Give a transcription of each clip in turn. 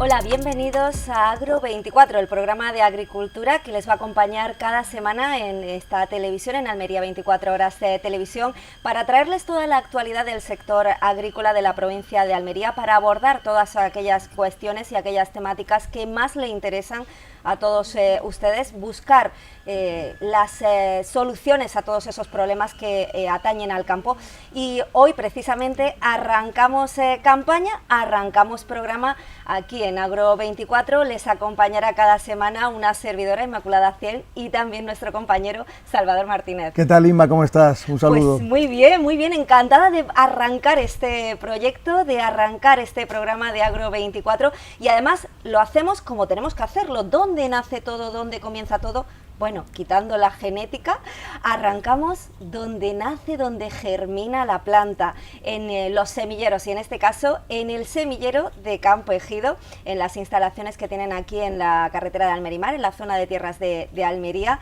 Hola, bienvenidos a Agro24, el programa de agricultura que les va a acompañar cada semana en esta televisión, en Almería 24 Horas de Televisión, para traerles toda la actualidad del sector agrícola de la provincia de Almería, para abordar todas aquellas cuestiones y aquellas temáticas que más le interesan a todos ustedes, buscar las soluciones a todos esos problemas que atañen al campo. Y hoy precisamente arrancamos campaña, arrancamos programa aquí en Agro24. Les acompañará cada semana una servidora, Inmaculada Ciel, y también nuestro compañero Salvador Martínez. ¿Qué tal, Inma? ¿Cómo estás? Un saludo. Pues muy bien, encantada de arrancar este proyecto, de arrancar este programa de Agro24, y además lo hacemos como tenemos que hacerlo. ¿Dónde nace todo? ¿Dónde comienza todo? Bueno, quitando la genética, arrancamos donde nace, donde germina la planta, en los semilleros, y en este caso en el semillero de Campo Ejido, en las instalaciones que tienen aquí en la carretera de Almerimar, en la zona de tierras de Almería.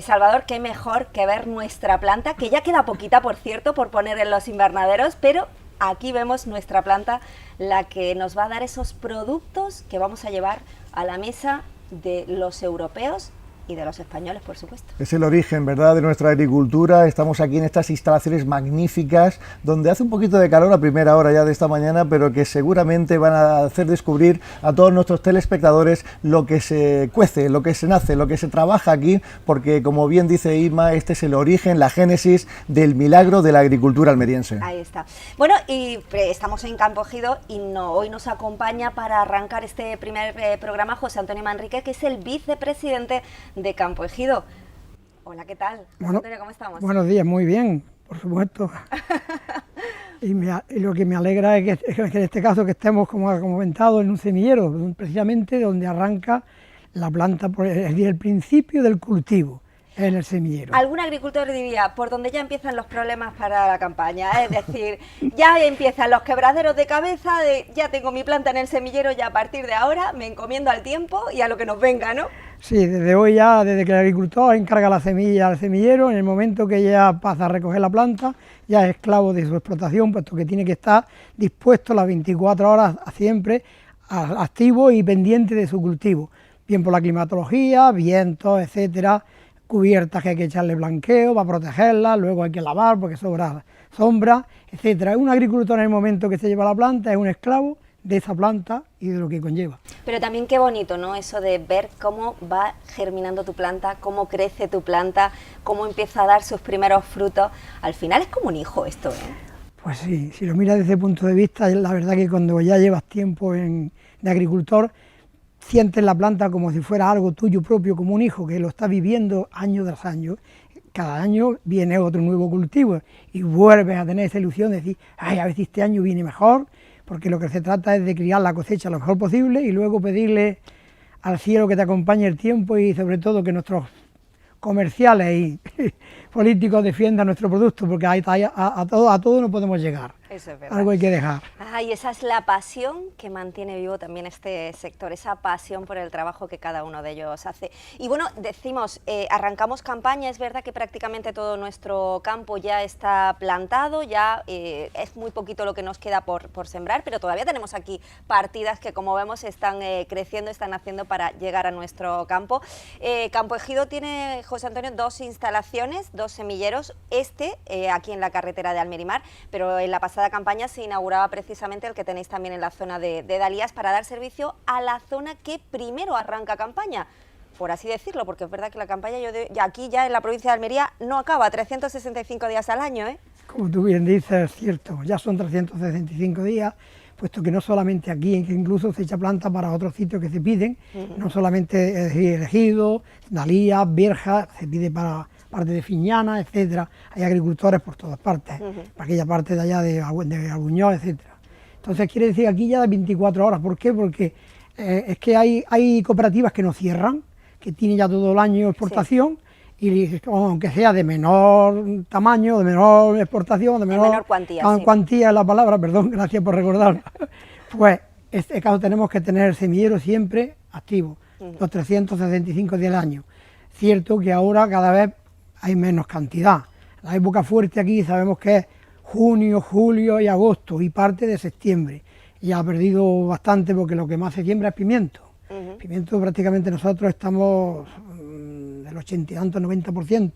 Salvador, qué mejor que ver nuestra planta, que ya queda poquita, por cierto, por poner en los invernaderos, pero aquí vemos nuestra planta, la que nos va a dar esos productos que vamos a llevar a la mesa de los europeos y de los españoles, por supuesto. Es el origen, ¿verdad?, de nuestra agricultura. Estamos aquí en estas instalaciones magníficas, donde hace un poquito de calor a primera hora ya de esta mañana, pero que seguramente van a hacer descubrir a todos nuestros telespectadores lo que se cuece, lo que se nace, lo que se trabaja aquí, porque, como bien dice Inma, este es el origen, la génesis del milagro de la agricultura almeriense. Ahí está. Bueno, y estamos en Campo Ejido y hoy nos acompaña para arrancar este primer programa José Antonio Manrique, que es el vicepresidente de Campo Ejido. Hola, ¿qué tal? Bueno, Antonio, ¿cómo estamos? Buenos días, muy bien, por supuesto. y lo que me alegra es que en este caso que estemos, como ha comentado, en un semillero, precisamente donde arranca la planta, es decir, el principio del cultivo, en el semillero. Algún agricultor diría, por donde ya empiezan los problemas para la campaña, es decir, ya empiezan los quebraderos de cabeza, ya tengo mi planta en el semillero, ya a partir de ahora me encomiendo al tiempo y a lo que nos venga, ¿no? Sí, desde hoy ya, desde que el agricultor encarga la semilla al semillero, en el momento que ya pasa a recoger la planta, ya es esclavo de su explotación, puesto que tiene que estar dispuesto las 24 horas siempre, activo y pendiente de su cultivo, bien por la climatología, vientos, etcétera, cubiertas que hay que echarle blanqueo para protegerlas, luego hay que lavar porque sobra sombra, etcétera. Un agricultor en el momento que se lleva la planta es un esclavo de esa planta y de lo que conlleva. Pero también qué bonito, ¿no?, eso de ver cómo va germinando tu planta, cómo crece tu planta, cómo empieza a dar sus primeros frutos. Al final es como un hijo esto, ¿eh? Pues sí, si lo miras desde ese punto de vista, la verdad que cuando ya llevas tiempo de agricultor, sientes la planta como si fuera algo tuyo propio, como un hijo que lo está viviendo año tras año. Cada año viene otro nuevo cultivo y vuelves a tener esa ilusión de decir, ay, a ver si este año viene mejor, porque lo que se trata es de criar la cosecha lo mejor posible y luego pedirle al cielo que te acompañe el tiempo y sobre todo que nuestros comerciales y políticos defiendan nuestro producto, porque a todo no podemos llegar. Eso es verdad. Algo hay que dejar. Y esa es la pasión que mantiene vivo también este sector, esa pasión por el trabajo que cada uno de ellos hace. Y bueno, decimos, arrancamos campaña, es verdad que prácticamente todo nuestro campo ya está plantado, ya es muy poquito lo que nos queda por sembrar, pero todavía tenemos aquí partidas que, como vemos, están creciendo, están haciendo para llegar a nuestro campo. Campo Ejido tiene, José Antonio, dos instalaciones, dos semilleros, aquí en la carretera de Almerimar, pero en la pasada campaña se inauguraba precisamente el que tenéis también en la zona de Dalías, para dar servicio a la zona que primero arranca campaña, por así decirlo, porque es verdad que la campaña aquí ya en la provincia de Almería no acaba, 365 días al año, ¿eh? Como tú bien dices, es cierto, ya son 365 días, puesto que no solamente aquí, que incluso se echa planta para otros sitios que se piden, no solamente Ejido, Dalías, Bierja, se pide para parte de Fiñana, etcétera. Hay agricultores por todas partes, para aquella parte de allá de Albuñol, etcétera. Entonces quiere decir aquí ya de 24 horas, ¿por qué? Porque es que hay cooperativas que no cierran, que tienen ya todo el año exportación, sí. Y aunque sea de menor tamaño, de menor exportación, de menor cuantía, cuantía es la palabra, perdón, gracias por recordarlo, pues en este caso tenemos que tener el semillero siempre activo, los 365 días al año. Cierto que ahora cada vez hay menos cantidad. La época fuerte aquí sabemos que es junio, julio y agosto y parte de septiembre. ya ha perdido bastante porque lo que más se siembra es pimiento. Ujú. Pimiento prácticamente nosotros estamos del 80 y tanto, 90%,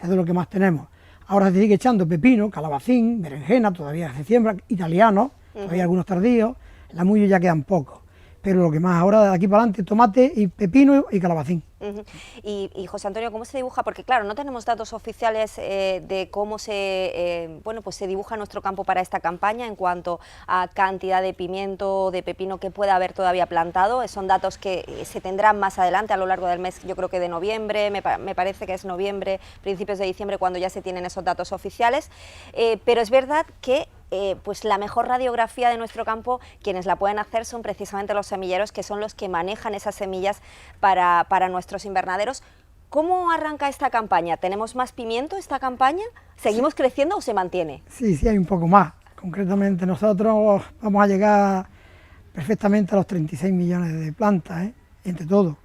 es de lo que más tenemos. Ahora se sigue echando pepino, calabacín, berenjena, todavía se siembra, italiano, todavía algunos tardíos, la muyo ya quedan pocos. Pero lo que más ahora de aquí para adelante, tomate y pepino y calabacín. Ujú. Y José Antonio, ¿cómo se dibuja? Porque claro, no tenemos datos oficiales de cómo bueno, pues se dibuja nuestro campo para esta campaña en cuanto a cantidad de pimiento, de pepino que pueda haber todavía plantado. Son datos que se tendrán más adelante a lo largo del mes, yo creo que de noviembre, me parece que es noviembre, principios de diciembre, cuando ya se tienen esos datos oficiales. Pero es verdad que pues la mejor radiografía de nuestro campo, quienes la pueden hacer son precisamente los semilleros, que son los que manejan esas semillas para nuestros invernaderos. ¿Cómo arranca esta campaña? ¿Tenemos más pimiento esta campaña? ¿Seguimos creciendo o se mantiene? Sí, sí, hay un poco más. Concretamente nosotros vamos a llegar perfectamente a los 36 millones de plantas, entre todos.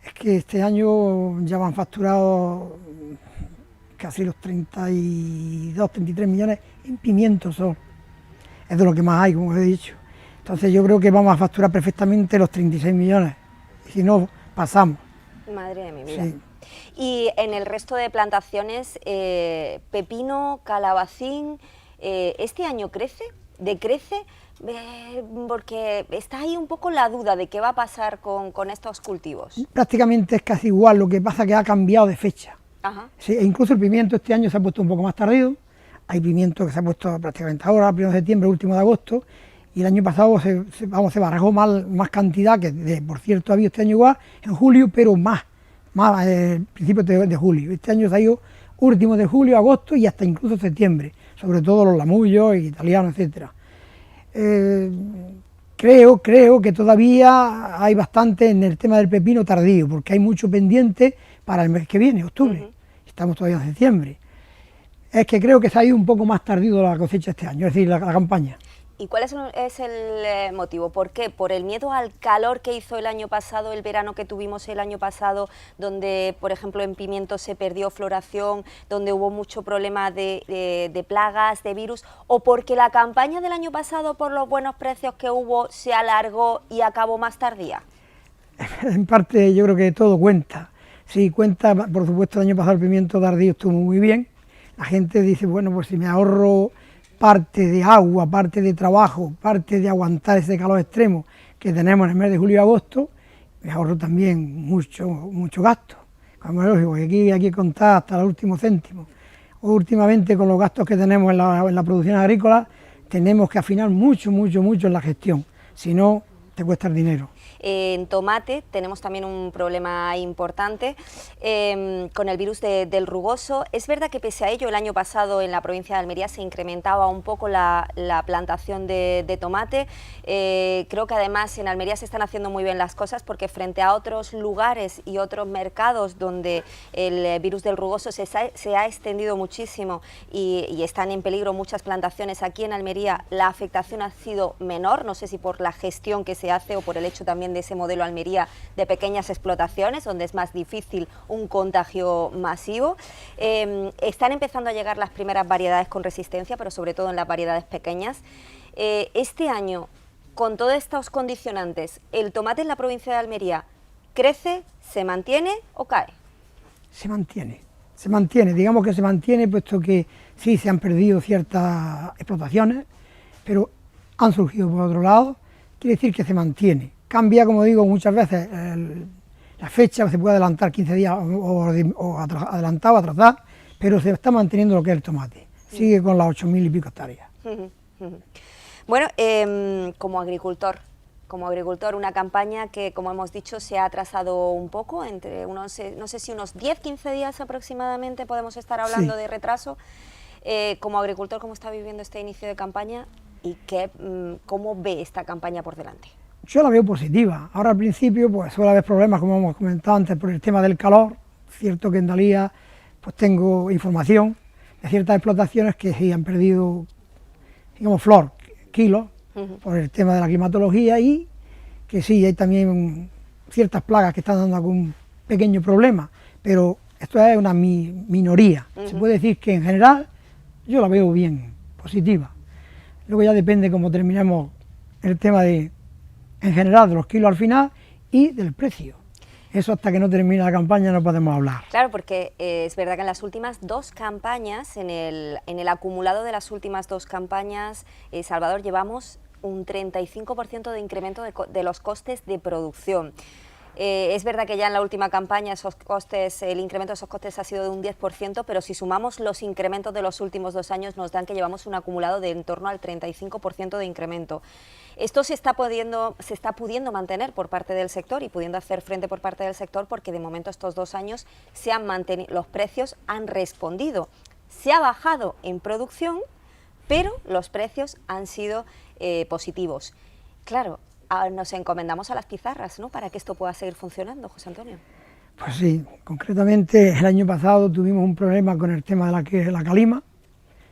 Es que este año ya van facturado casi los 32, 33 millones en pimiento solo. Es de lo que más hay, como os he dicho. Entonces yo creo que vamos a facturar perfectamente los 36 millones. Si no, pasamos. Madre de mi vida. Sí. Y en el resto de plantaciones, pepino, calabacín, ¿este año crece? ¿Decrece? Porque está ahí un poco la duda de qué va a pasar con estos cultivos. Prácticamente es casi igual, lo que pasa que ha cambiado de fecha. Ajá. Sí, e incluso el pimiento este año se ha puesto un poco más tardío. Hay pimiento que se ha puesto prácticamente ahora, 1 de septiembre, último de agosto, y el año pasado se barajó más cantidad, que por cierto ha habido este año igual, en julio, pero más principios de julio. Este año se ha ido último de julio, agosto y hasta incluso septiembre, sobre todo los lamullos, italianos, etcétera. Creo que todavía hay bastante en el tema del pepino tardío, porque hay mucho pendiente para el mes que viene, octubre. Estamos todavía en septiembre. Es que creo que se ha ido un poco más tardío la cosecha este año, es decir, la campaña. ¿Y cuál es el motivo? ¿Por qué? ¿Por el miedo al calor que hizo el año pasado, el verano que tuvimos el año pasado, donde, por ejemplo, en pimiento se perdió floración, donde hubo mucho problema de plagas, de virus? ¿O porque la campaña del año pasado, por los buenos precios que hubo, se alargó y acabó más tardía? En parte yo creo que todo cuenta. Sí, cuenta, por supuesto, el año pasado el pimiento tardío estuvo muy bien. La gente dice, bueno, pues si me ahorro parte de agua, parte de trabajo, parte de aguantar ese calor extremo que tenemos en el mes de julio y agosto, me ahorro también mucho gasto. Como es lógico, que aquí hay que contar hasta el último céntimo. Últimamente, con los gastos que tenemos en la producción agrícola, tenemos que afinar mucho en la gestión, si no, te cuesta el dinero. En tomate tenemos también un problema importante con el virus del rugoso. Es verdad que pese a ello el año pasado en la provincia de Almería se incrementaba un poco la plantación de tomate. Creo que además en Almería se están haciendo muy bien las cosas porque frente a otros lugares y otros mercados donde el virus del rugoso se ha extendido muchísimo y están en peligro muchas plantaciones, aquí en Almería la afectación ha sido menor, no sé si por la gestión que se hace o por el hecho también de ese modelo Almería de pequeñas explotaciones, donde es más difícil un contagio masivo. Están empezando a llegar las primeras variedades con resistencia, pero sobre todo en las variedades pequeñas. Este año, con todos estos condicionantes, ¿el tomate en la provincia de Almería crece, se mantiene o cae? Se mantiene, digamos que se mantiene, puesto que sí se han perdido ciertas explotaciones, pero han surgido por otro lado, quiere decir que se mantiene. Cambia, como digo, muchas veces la fecha, se puede adelantar 15 días o adelantar o atrasar, pero se está manteniendo lo que es el tomate. Sigue con las 8.000 y pico hectáreas. Bueno, como agricultor, una campaña que, como hemos dicho, se ha atrasado un poco, entre unos, no sé si unos 10-15 días aproximadamente podemos estar hablando de retraso. Como agricultor, ¿cómo está viviendo este inicio de campaña y cómo ve esta campaña por delante? Yo la veo positiva. Ahora al principio pues suele haber problemas, como hemos comentado antes, por el tema del calor. Cierto que en Dalía pues tengo información de ciertas explotaciones que sí han perdido, digamos, kilos, por el tema de la climatología, y que sí, hay también ciertas plagas que están dando algún pequeño problema, pero esto es una minoría. Se puede decir que en general yo la veo bien, positiva. Luego ya depende cómo terminemos el tema de, en general, de los kilos al final y del precio. Eso hasta que no termine la campaña no podemos hablar. Claro, porque es verdad que en las últimas dos campañas, en el acumulado de las últimas dos campañas, Salvador, llevamos un 35% de incremento de los costes de producción. Es verdad que ya en la última campaña esos costes, el incremento de esos costes ha sido de un 10%, pero si sumamos los incrementos de los últimos 2 años nos dan que llevamos un acumulado de en torno al 35% de incremento. Esto se está pudiendo mantener por parte del sector y pudiendo hacer frente por parte del sector porque de momento estos 2 años se han mantenido, los precios han respondido. Se ha bajado en producción, pero los precios han sido positivos. Claro, nos encomendamos a las pizarras, ¿no?, para que esto pueda seguir funcionando, José Antonio. Pues sí, concretamente el año pasado tuvimos un problema con el tema de la calima,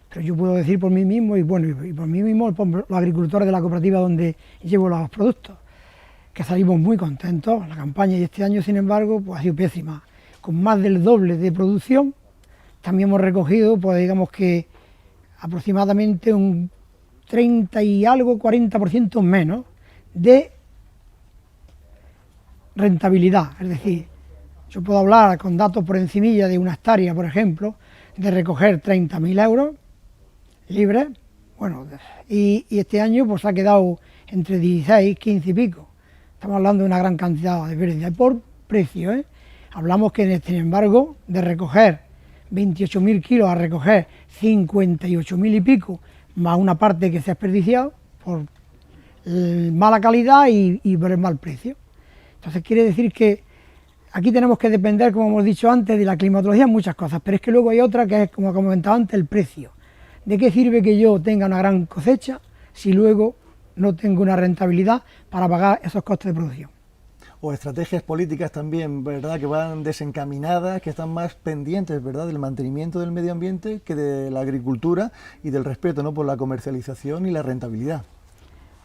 pero yo puedo decir por mí mismo y bueno, y por mí mismo, por los agricultores de la cooperativa donde llevo los productos, que salimos muy contentos. La campaña y este año, sin embargo, pues ha sido pésima, con más del doble de producción. También hemos recogido, pues digamos que aproximadamente un 30 y algo, 40% menos de rentabilidad, es decir, yo puedo hablar con datos por encimilla de una hectárea, por ejemplo, de recoger 30.000 euros libres, bueno, y este año pues ha quedado entre 16, 15 y pico, estamos hablando de una gran cantidad de pérdida, por precio, hablamos que sin embargo de recoger 28.000 kilos a recoger 58.000 y pico, más una parte que se ha desperdiciado por mala calidad y por el mal precio. Entonces quiere decir que aquí tenemos que depender, como hemos dicho antes, de la climatología en muchas cosas, pero es que luego hay otra que es, como comentaba antes, el precio. ¿De qué sirve que yo tenga una gran cosecha si luego no tengo una rentabilidad para pagar esos costes de producción? O estrategias políticas también, ¿verdad?, que van desencaminadas, que están más pendientes, ¿verdad?, del mantenimiento del medio ambiente que de la agricultura y del respeto, ¿no?, por la comercialización y la rentabilidad.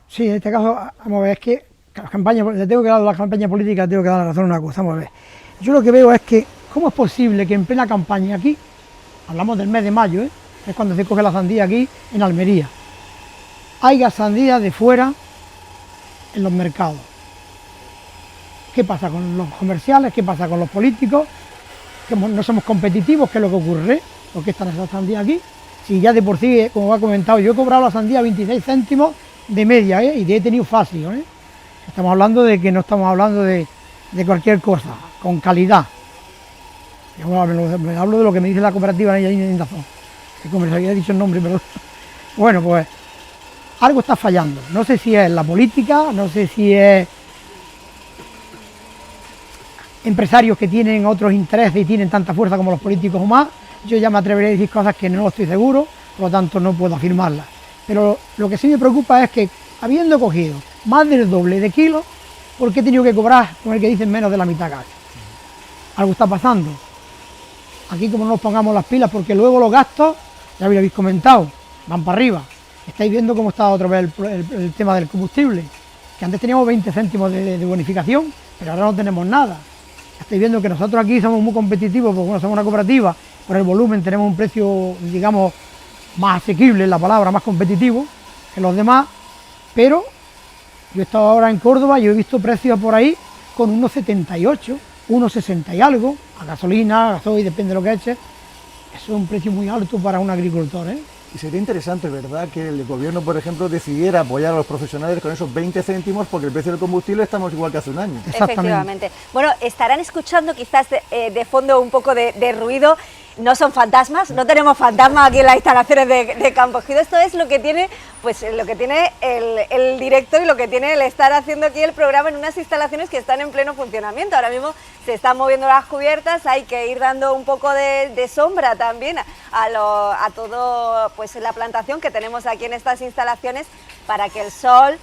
Sí, en este caso, vamos a ver, es que las campañas, le tengo que dar a la campaña política, tengo que dar la razón a una cosa, vamos a ver. Yo lo que veo es que, ¿cómo es posible que en plena campaña aquí, hablamos del mes de mayo, es cuando se coge la sandía aquí en Almería, haya sandía de fuera en los mercados? ¿Qué pasa con los comerciales? ¿Qué pasa con los políticos? Que no somos competitivos, ¿qué es lo que ocurre? ¿Por qué están esas sandías aquí? Si ya de por sí, como ha comentado, yo he cobrado la sandía 26 céntimos de media, y he tenido fácil, Estamos hablando de que no estamos hablando de cualquier cosa, con calidad. Yo me hablo de lo que me dice la cooperativa en Dazón, que como les había dicho el nombre, pero bueno, pues algo está fallando. No sé si es la política, no sé si es empresarios que tienen otros intereses y tienen tanta fuerza como los políticos o más. Yo ya me atreveré a decir cosas que no estoy seguro, por lo tanto no puedo afirmarlas. Pero lo que sí me preocupa es que, habiendo cogido más del doble de kilos, ¿por qué he tenido que cobrar con el que dicen menos de la mitad casi? Algo está pasando. Aquí como no nos pongamos las pilas, porque luego los gastos, ya lo habéis comentado, van para arriba. Estáis viendo cómo está otra vez el tema del combustible, que antes teníamos 20 céntimos de bonificación, pero ahora no tenemos nada. Estáis viendo que nosotros aquí somos muy competitivos, porque bueno, somos una cooperativa, por el volumen tenemos un precio, digamos, más asequible, la palabra, más competitivo que los demás, pero yo he estado ahora en Córdoba y he visto precios por ahí con unos 78, unos 60 y algo, a gasolina, a gasoil, depende de lo que eches. Eso es un precio muy alto para un agricultor, Y sería interesante, ¿verdad?, que el gobierno, por ejemplo, decidiera apoyar a los profesionales con esos 20 céntimos, porque el precio del combustible estamos igual que hace un año. Efectivamente. Bueno, estarán escuchando quizás de fondo un poco de ruido. No son fantasmas, no tenemos fantasmas aquí en las instalaciones de Campos Gido. Esto es lo que tiene, pues lo que tiene el directo y lo que tiene el estar haciendo aquí el programa en unas instalaciones que están en pleno funcionamiento. Ahora mismo se están moviendo las cubiertas, hay que ir dando un poco de sombra también a todo, pues la plantación que tenemos aquí en estas instalaciones para que el sol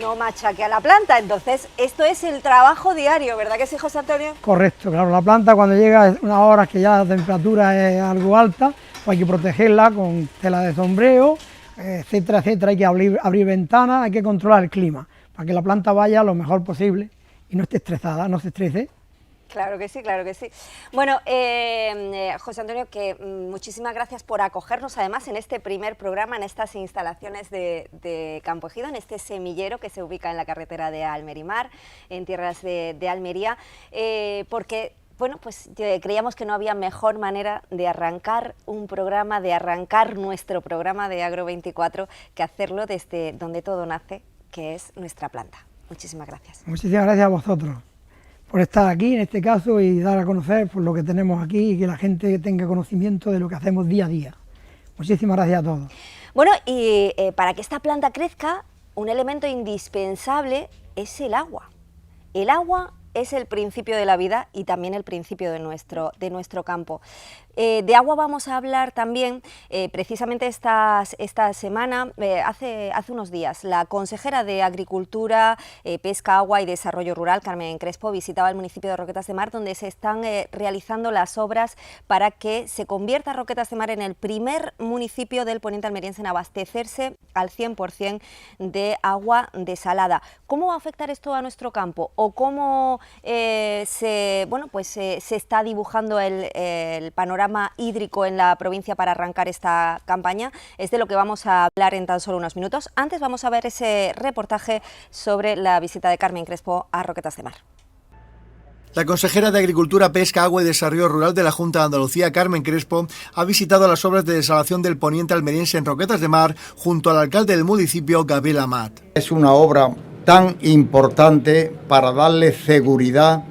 no machaque a la planta. Entonces, esto es el trabajo diario, ¿verdad que sí, José Antonio? Correcto, claro, la planta cuando llega a unas horas que ya la temperatura es algo alta, pues hay que protegerla con tela de sombrero, etcétera, etcétera, hay que abrir ventanas, hay que controlar el clima, para que la planta vaya lo mejor posible y no esté estresada, no se estrese. Claro que sí, claro que sí. Bueno, José Antonio, que muchísimas gracias por acogernos además en este primer programa, en estas instalaciones de Campo Ejido, en este semillero que se ubica en la carretera de Almerimar, en tierras de Almería, porque... Bueno, pues creíamos que no había mejor manera de arrancar un programa, de arrancar nuestro programa de Agro24, que hacerlo desde donde todo nace, que es nuestra planta. Muchísimas gracias. Muchísimas gracias a vosotros por estar aquí en este caso y dar a conocer por lo que tenemos aquí y que la gente tenga conocimiento de lo que hacemos día a día. Muchísimas gracias a todos. Bueno, y para que esta planta crezca, un elemento indispensable es el agua. El agua es el principio de la vida y también el principio de nuestro campo. De agua vamos a hablar también, precisamente esta semana, hace unos días, la consejera de Agricultura, Pesca, Agua y Desarrollo Rural, Carmen Crespo, visitaba el municipio de Roquetas de Mar, donde se están realizando las obras para que se convierta Roquetas de Mar en el primer municipio del poniente almeriense en abastecerse al 100% de agua desalada. ¿Cómo va a afectar esto a nuestro campo? ¿O cómo se está dibujando el panorama hídrico en la provincia para arrancar esta campaña? Es de lo que vamos a hablar en tan solo unos minutos. Antes vamos a ver ese reportaje sobre la visita de Carmen Crespo a Roquetas de Mar. La consejera de Agricultura, Pesca, Agua y Desarrollo Rural de la Junta de Andalucía, Carmen Crespo, ha visitado las obras de desalación del poniente almeriense en Roquetas de Mar junto al alcalde del municipio, Gabriel Amat. Es una obra tan importante para darle seguridad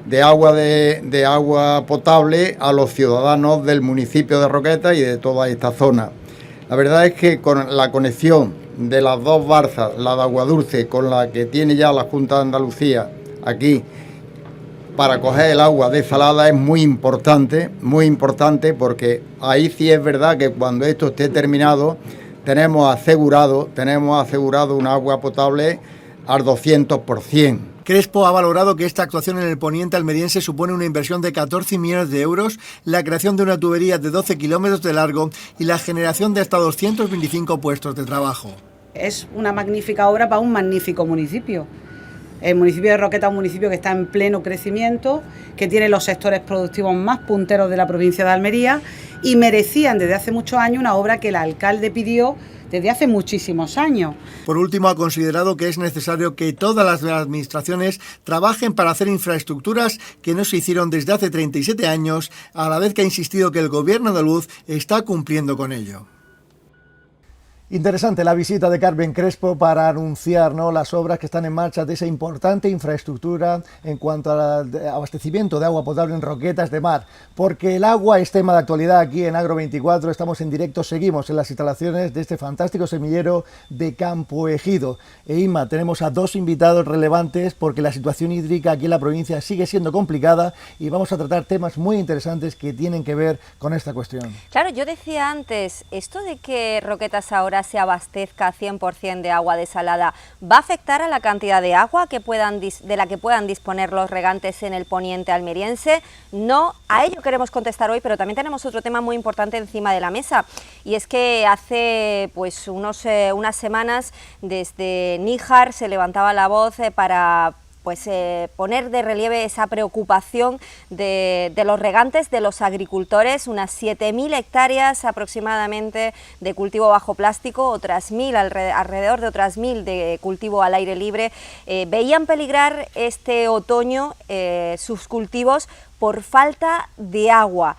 de agua potable a los ciudadanos del municipio de Roquetas y de toda esta zona. La verdad es que con la conexión de las dos barzas, la de Agua Dulce con la que tiene ya la Junta de Andalucía aquí para coger el agua desalada es muy importante porque ahí sí es verdad que cuando esto esté terminado tenemos asegurado un agua potable al 200%. Crespo ha valorado que esta actuación en el poniente almeriense supone una inversión de 14 millones de euros, la creación de una tubería de 12 kilómetros de largo y la generación de hasta 225 puestos de trabajo. Es una magnífica obra para un magnífico municipio. El municipio de Roquetas es un municipio que está en pleno crecimiento, que tiene los sectores productivos más punteros de la provincia de Almería y merecían desde hace muchos años una obra que el alcalde pidió desde hace muchísimos años. Por último, ha considerado que es necesario que todas las administraciones trabajen para hacer infraestructuras que no se hicieron desde hace 37 años, a la vez que ha insistido que el gobierno andaluz está cumpliendo con ello. Interesante la visita de Carmen Crespo para anunciar, ¿no?, las obras que están en marcha de esa importante infraestructura en cuanto al abastecimiento de agua potable en Roquetas de Mar, porque el agua es tema de actualidad aquí en Agro24, estamos en directo, seguimos en las instalaciones de este fantástico semillero de Campo Ejido. E Inma, tenemos a dos invitados relevantes porque la situación hídrica aquí en la provincia sigue siendo complicada y vamos a tratar temas muy interesantes que tienen que ver con esta cuestión. Claro, yo decía antes, esto de que Roquetas ahora se abastezca 100% de agua desalada, ¿va a afectar a la cantidad de agua de la que puedan disponer los regantes en el poniente almeriense? No, a ello queremos contestar hoy, pero también tenemos otro tema muy importante encima de la mesa, y es que hace pues unas semanas desde Níjar se levantaba la voz para poner de relieve esa preocupación de los regantes, de los agricultores, unas 7.000 hectáreas aproximadamente de cultivo bajo plástico, alrededor de otras 1.000 de cultivo al aire libre, veían peligrar este otoño sus cultivos por falta de agua.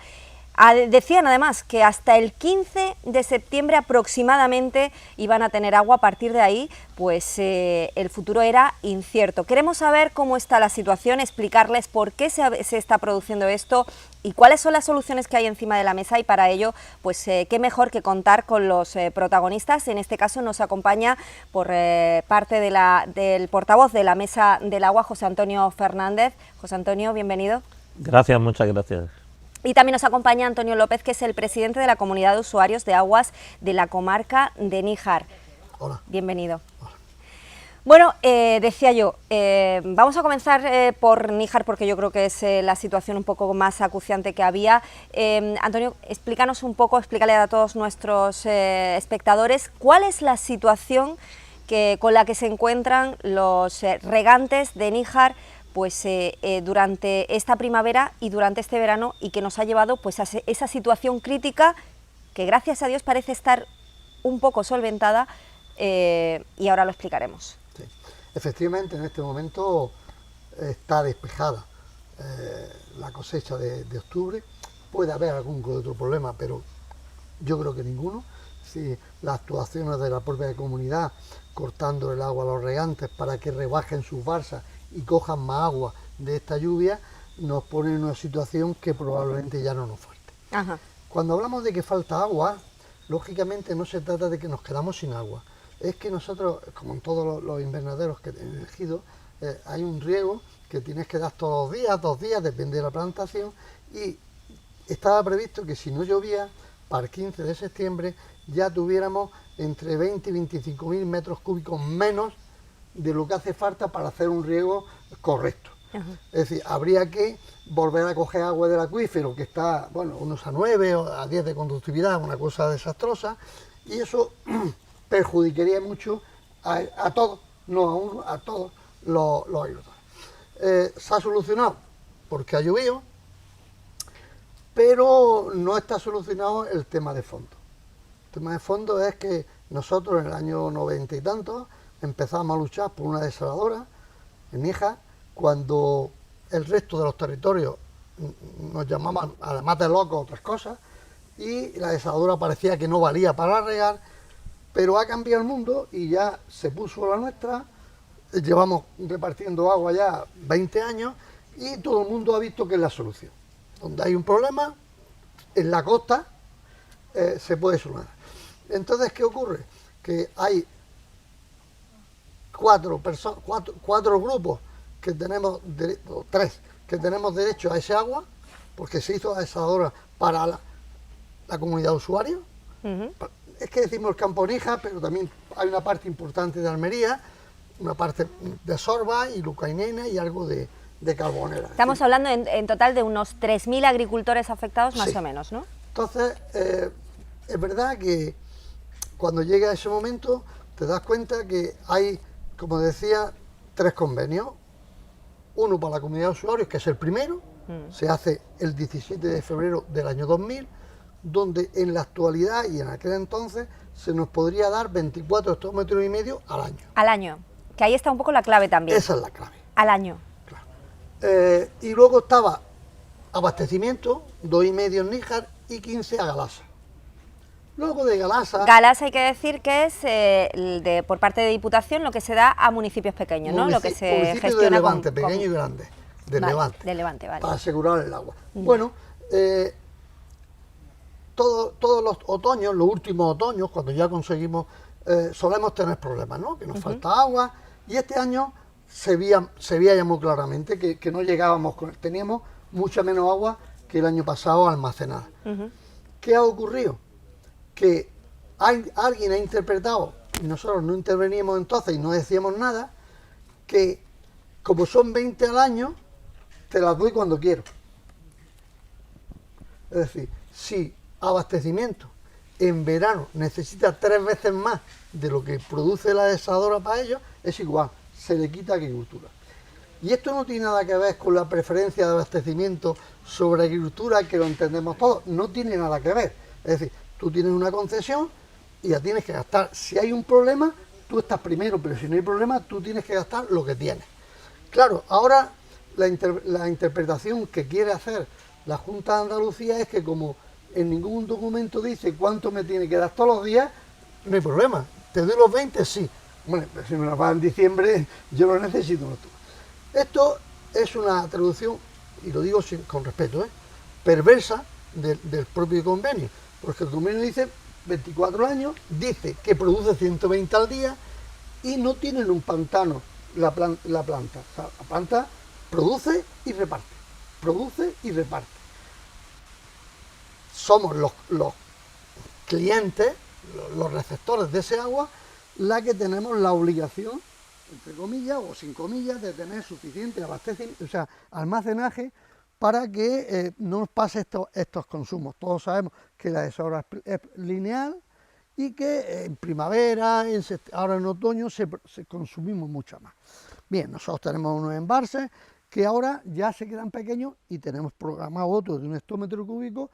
Decían además que hasta el 15 de septiembre aproximadamente iban a tener agua. A partir de ahí, pues el futuro era incierto. Queremos saber cómo está la situación, explicarles por qué se está produciendo esto y cuáles son las soluciones que hay encima de la mesa, y para ello, pues qué mejor que contar con los protagonistas. En este caso nos acompaña por parte del portavoz de la Mesa del Agua, José Antonio Fernández. José Antonio, bienvenido. Gracias, muchas gracias. Y también nos acompaña Antonio López, que es el presidente de la Comunidad de Usuarios de Aguas de la comarca de Níjar. Hola. Bienvenido. Hola. Bueno, decía yo, vamos a comenzar por Níjar, porque yo creo que es la situación un poco más acuciante que había. Antonio, explícanos un poco, explícale a todos nuestros espectadores cuál es la situación con la que se encuentran los regantes de Níjar pues durante esta primavera y durante este verano, y que nos ha llevado pues a esa situación crítica que gracias a Dios parece estar un poco solventada, y ahora lo explicaremos. Sí. Efectivamente, en este momento está despejada la cosecha de octubre. Puede haber algún que otro problema, pero yo creo que ninguno. Si las actuaciones de la propia comunidad, cortando el agua a los regantes para que rebajen sus balsas y cojan más agua de esta lluvia, nos ponen en una situación que probablemente ya no nos falte. Ajá. Cuando hablamos de que falta agua, lógicamente no se trata de que nos quedamos sin agua. Es que nosotros, como en todos los invernaderos que he elegido, hay un riego que tienes que dar todos los días, 2 días, depende de la plantación, y estaba previsto que si no llovía, para el 15 de septiembre ya tuviéramos entre 20 y 25 mil metros cúbicos menos de lo que hace falta para hacer un riego correcto. Ajá. Es decir, habría que volver a coger agua del acuífero, que está, bueno, unos a 9 o a 10 de conductividad, una cosa desastrosa, y eso perjudicaría mucho a todos, no a uno, a todos los agricultores. Se ha solucionado porque ha llovido, pero no está solucionado el tema de fondo. El tema de fondo es que nosotros en el año 90 y tantos empezamos a luchar por una desaladora en Níjar, cuando el resto de los territorios nos llamaban, además de locos, otras cosas, y la desaladora parecía que no valía para regar, pero ha cambiado el mundo y ya se puso la nuestra. Llevamos repartiendo agua ya 20 años y todo el mundo ha visto que es la solución. Donde hay un problema, en la costa, se puede solucionar. Entonces, ¿qué ocurre? Que hay cuatro grupos que tenemos, 3, que tenemos derecho a ese agua, porque se hizo la desaladora para la comunidad de usuarios. Es que decimos el campo Níjar, pero también hay una parte importante de Almería, una parte de Sorba y Lucainena y algo de Carbonera. Estamos hablando en total de unos 3.000 agricultores afectados, más Sí. o menos, ¿no? Entonces, es verdad que cuando llega ese momento te das cuenta que hay, como decía, 3 convenios. Uno para la comunidad de usuarios, que es el primero, se hace el 17 de febrero del año 2000, donde en la actualidad y en aquel entonces se nos podría dar 24 hectómetros y medio al año. Al año, que ahí está un poco la clave también. Esa es la clave. Al año. Claro. Y luego estaba abastecimiento, 2,5 en Níjar y 15 a Galasa. Luego de Galasa... Galasa hay que decir que es por parte de Diputación lo que se da a municipios pequeños, ¿no? Lo que se municipio gestiona de Levante, con, pequeño y grande. De vale, Levante. de Levante, vale. Para asegurar el agua. Bueno, todos los otoños, los últimos otoños, cuando ya conseguimos, solemos tener problemas, ¿no? Que nos falta agua, y este año se veía ya muy claramente que no llegábamos, teníamos mucha menos agua que el año pasado almacenada. ¿Qué ha ocurrido? Que alguien ha interpretado, y nosotros no interveníamos entonces y no decíamos nada, que como son 20 al año, te las doy cuando quiero. Es decir, si abastecimiento en verano necesita 3 veces más de lo que produce la desaladora para ellos, es igual, se le quita agricultura. Y esto no tiene nada que ver con la preferencia de abastecimiento sobre agricultura, que lo entendemos todos, no tiene nada que ver. Es decir, tú tienes una concesión y la tienes que gastar. Si hay un problema, tú estás primero, pero si no hay problema, tú tienes que gastar lo que tienes. Claro, ahora la interpretación que quiere hacer la Junta de Andalucía es que como en ningún documento dice cuánto me tiene que dar todos los días, no hay problema. ¿Te doy los 20? Sí. Bueno, pero si me lo pagan en diciembre, yo lo necesito. Esto es una traducción, y lo digo con respeto, perversa del propio convenio, porque el convenio dice 24 años, dice que produce 120 al día y no tienen un pantano la planta. O sea, la planta produce y reparte, produce y reparte. Somos los clientes, los receptores de ese agua, la que tenemos la obligación, entre comillas o sin comillas, de tener suficiente abastecimiento, o sea, almacenaje para que no nos pase estos consumos. Todos sabemos que la desaladora es lineal y que en primavera, ahora en otoño, se consumimos mucho más. Bien, nosotros tenemos unos embalses que ahora ya se quedan pequeños y tenemos programado otro de 1 hectómetro cúbico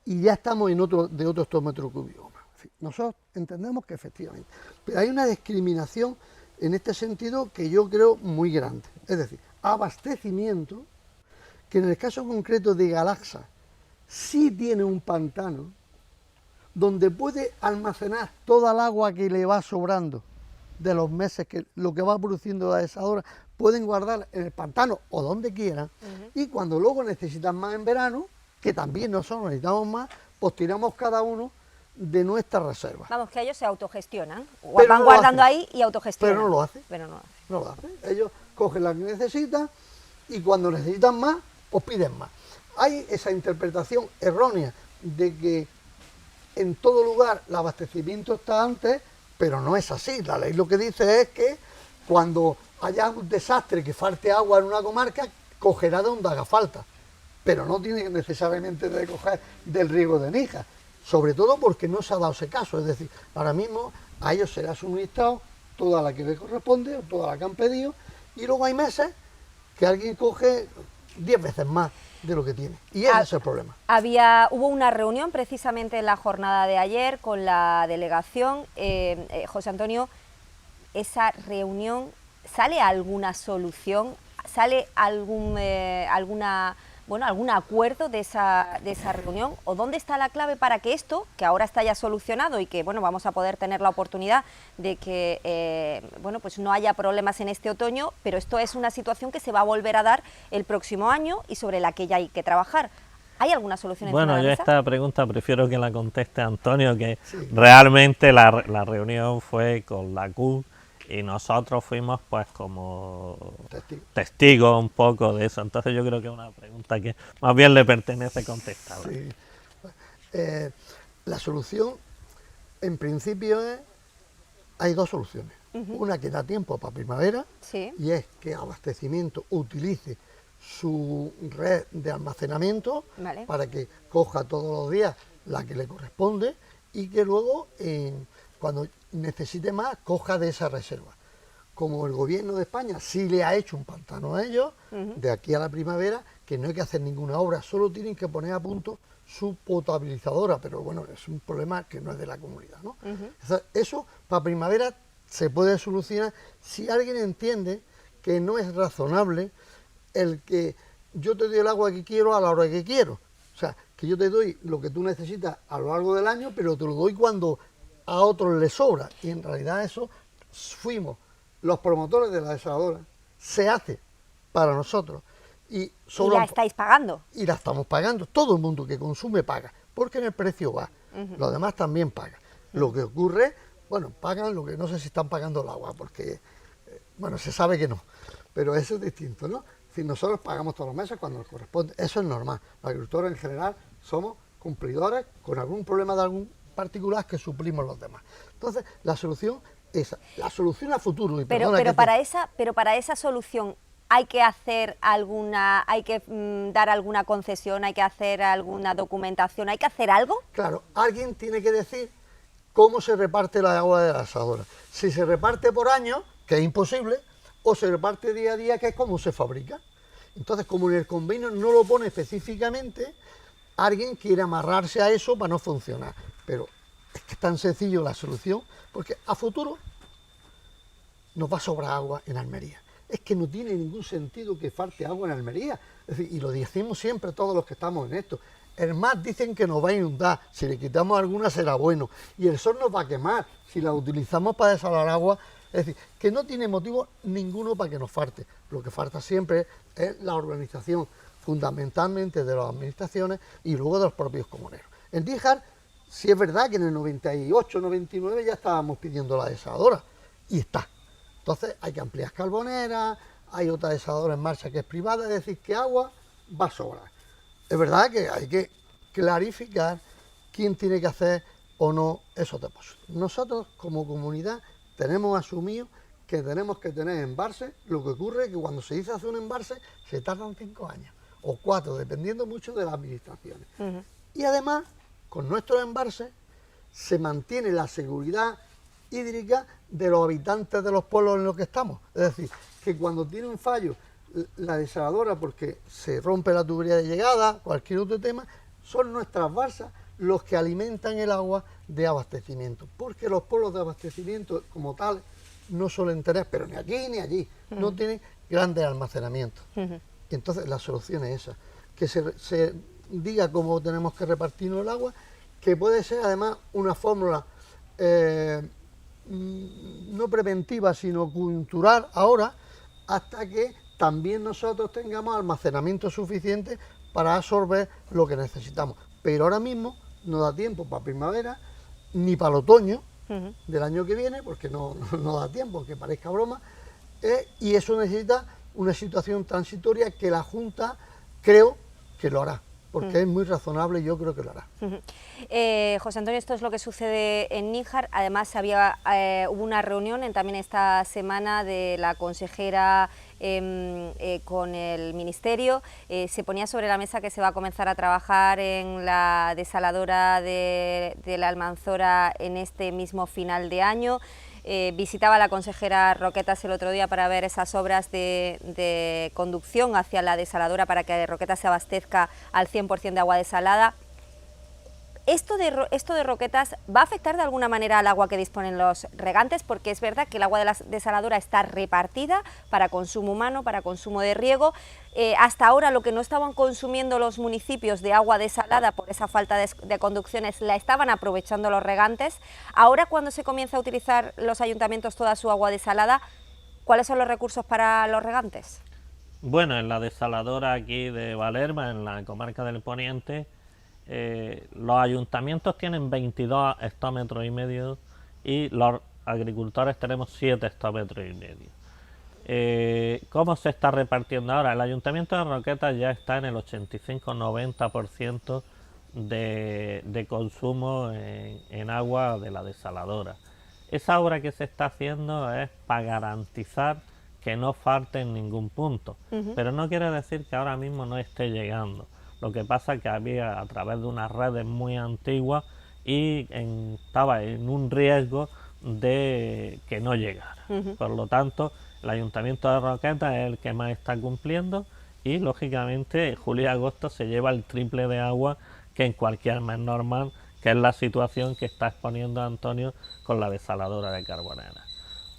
y ya estamos en otro de otro hectómetro cúbico. En fin, nosotros entendemos que efectivamente, pero hay una discriminación en este sentido que yo creo muy grande, es decir, abastecimiento, que en el caso concreto de Galaxa sí tiene un pantano donde puede almacenar toda el agua que le va sobrando de los meses, que lo que va produciendo la desaladora, pueden guardar en el pantano o donde quieran, y cuando luego necesitan más en verano, que también nosotros necesitamos más, pues tiramos cada uno de nuestras reservas. Vamos, que ellos se autogestionan, o Pero van no lo guardando hacen. ahí y autogestionan. Pero no lo hacen. Pero no lo hacen. No lo hacen. Ellos cogen la que necesitan y cuando necesitan más, pues piden más. Hay esa interpretación errónea de que en todo lugar el abastecimiento está antes, pero no es así. La ley lo que dice es que cuando haya un desastre, que falte agua en una comarca, cogerá de donde haga falta, pero no tiene necesariamente de coger del riego de Níjar, sobre todo porque no se ha dado ese caso. Es decir, ahora mismo a ellos se les ha suministrado toda la que les corresponde, o toda la que han pedido, y luego hay meses que alguien coge 10 veces más de lo que tiene, y ese es el problema. Hubo una reunión precisamente en la jornada de ayer con la delegación. José Antonio, esa reunión, ¿sale alguna solución? ¿Sale algún acuerdo de esa reunión? ¿O dónde está la clave para que esto, que ahora está ya solucionado y que bueno, vamos a poder tener la oportunidad de que pues no haya problemas en este otoño, pero esto es una situación que se va a volver a dar el próximo año y sobre la que ya hay que trabajar? ¿Hay alguna solución encima Bueno, de la yo mesa? esta pregunta prefiero que la conteste Antonio, que Sí. realmente la reunión fue con la CUT y nosotros fuimos pues como testigos un poco de eso. Entonces yo creo que es una pregunta que más bien le pertenece contestarla. Sí. La solución, en principio, hay dos soluciones. Una que da tiempo para primavera, Sí. y es que abastecimiento utilice su red de almacenamiento, Vale. para que coja todos los días la que le corresponde y que luego, cuando necesite más, coja de esa reserva. Como el gobierno de España sí le ha hecho un pantano a ellos, de aquí a la primavera, que no hay que hacer ninguna obra, solo tienen que poner a punto su potabilizadora, pero bueno, es un problema que no es de la comunidad, ¿no? Eso para primavera se puede solucionar si alguien entiende que no es razonable el que yo te doy el agua que quiero a la hora que quiero. O sea, que yo te doy lo que tú necesitas a lo largo del año, pero te lo doy cuando a otros les sobra. Y en realidad eso fuimos los promotores de la desaladora. Se hace para nosotros. Y la estáis pagando. Y la estamos pagando. Todo el mundo que consume paga, porque en el precio va. Los demás también pagan. Lo que ocurre, bueno, pagan lo que no sé si están pagando el agua, porque, bueno, se sabe que no. Pero eso es distinto, ¿no? Es decir, nosotros pagamos todos los meses cuando nos corresponde. Eso es normal. Los agricultores en general somos cumplidores con algún problema de algún particular que suplimos los demás. Entonces, la solución es la solución a futuro. Y Pero para esa solución hay que hacer dar alguna concesión, hay que hacer alguna documentación, hay que hacer algo. Claro, alguien tiene que decir cómo se reparte la agua de la desaladora. Si se reparte por año, que es imposible, o se reparte día a día, que es como se fabrica. Entonces, como en el convenio no lo pone específicamente, alguien quiere amarrarse a eso para no funcionar. Pero es que es tan sencillo la solución, porque a futuro nos va a sobrar agua en Almería. Es que no tiene ningún sentido que falte agua en Almería. Es decir, y lo decimos siempre todos los que estamos en esto. El mar dicen que nos va a inundar, si le quitamos alguna será bueno. Y el sol nos va a quemar, si la utilizamos para desalar agua. Es decir, que no tiene motivo ninguno para que nos falte. Lo que falta siempre es la organización, fundamentalmente de las administraciones y luego de los propios comuneros. En Níjar, sí es verdad que en el 98, 99 ya estábamos pidiendo la desaladora, y está. Entonces hay que ampliar Carboneras, hay otra desaladora en marcha que es privada, es decir, que agua va a sobrar. Es verdad que hay que clarificar quién tiene que hacer o no esos depósitos. Nosotros como comunidad tenemos asumido que tenemos que tener embalses. Lo que ocurre es que cuando se dice hacer un embalse se tardan 5 años o 4, dependiendo mucho de las administraciones. Y además, con nuestros embalses se mantiene la seguridad hídrica de los habitantes de los pueblos en los que estamos. Es decir, que cuando tiene un fallo La desaladora, porque se rompe la tubería de llegada, cualquier otro tema, son nuestras balsas los que alimentan el agua de abastecimiento, porque los polos de abastecimiento como tales no suelen tener, pero ni aquí ni allí, no tienen grandes almacenamientos. Y entonces la solución es esa, que se diga cómo tenemos que repartirnos el agua, que puede ser además una fórmula no preventiva, sino cultural ahora, hasta que también nosotros tengamos almacenamiento suficiente para absorber lo que necesitamos. Pero ahora mismo no da tiempo para primavera, ni para el otoño del año que viene, porque no da tiempo, aunque parezca broma, y eso necesita una situación transitoria que la Junta creo que lo hará, porque es muy razonable y yo creo que lo hará. José Antonio, esto es lo que sucede en Níjar. Además hubo una reunión también esta semana de la consejera con el Ministerio. Se ponía sobre la mesa que se va a comenzar a trabajar en la desaladora de la Almanzora en este mismo final de año. Visitaba a la consejera Roquetas el otro día para ver esas obras de conducción hacia la desaladora para que Roquetas se abastezca al 100% de agua desalada. ¿Esto de Roquetas va a afectar de alguna manera al agua que disponen los regantes? Porque es verdad que el agua de la desaladora está repartida para consumo humano, para consumo de riego. Hasta ahora lo que no estaban consumiendo los municipios de agua desalada por esa falta de conducciones la estaban aprovechando los regantes. Ahora, cuando se comienza a utilizar los ayuntamientos toda su agua desalada, ¿cuáles son los recursos para los regantes? Bueno, en la desaladora aquí de Valerma, en la comarca del Poniente, los ayuntamientos tienen 22 hectómetros y medio y los agricultores tenemos 7 hectómetros y medio. ¿Cómo se está repartiendo ahora? El ayuntamiento de Roquetas ya está en el 85-90% de consumo en agua de la desaladora. Esa obra que se está haciendo es para garantizar que no falte en ningún punto, pero no quiere decir que ahora mismo no esté llegando. Lo que pasa es que había a través de unas redes muy antiguas y estaba en un riesgo de que no llegara. Por lo tanto, el Ayuntamiento de Roquetas es el que más está cumpliendo y, lógicamente, julio y agosto se lleva el triple de agua que en cualquier mes normal, que es la situación que está exponiendo Antonio con la desaladora de Carbonera.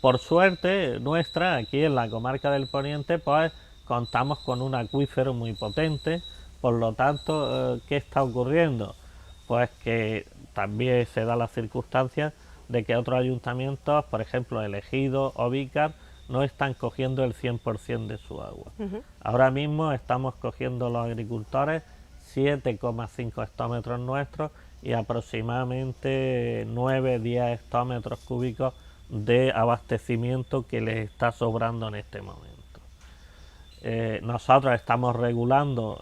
Por suerte nuestra, aquí en la comarca del Poniente, pues contamos con un acuífero muy potente. Por lo tanto, ¿qué está ocurriendo? Pues que también se da la circunstancia de que otros ayuntamientos, por ejemplo el Ejido o Vícar, no están cogiendo el 100% de su agua. Ahora mismo estamos cogiendo los agricultores 7,5 hectómetros nuestros y aproximadamente 9-10 hectómetros cúbicos de abastecimiento que les está sobrando en este momento. Nosotros estamos regulando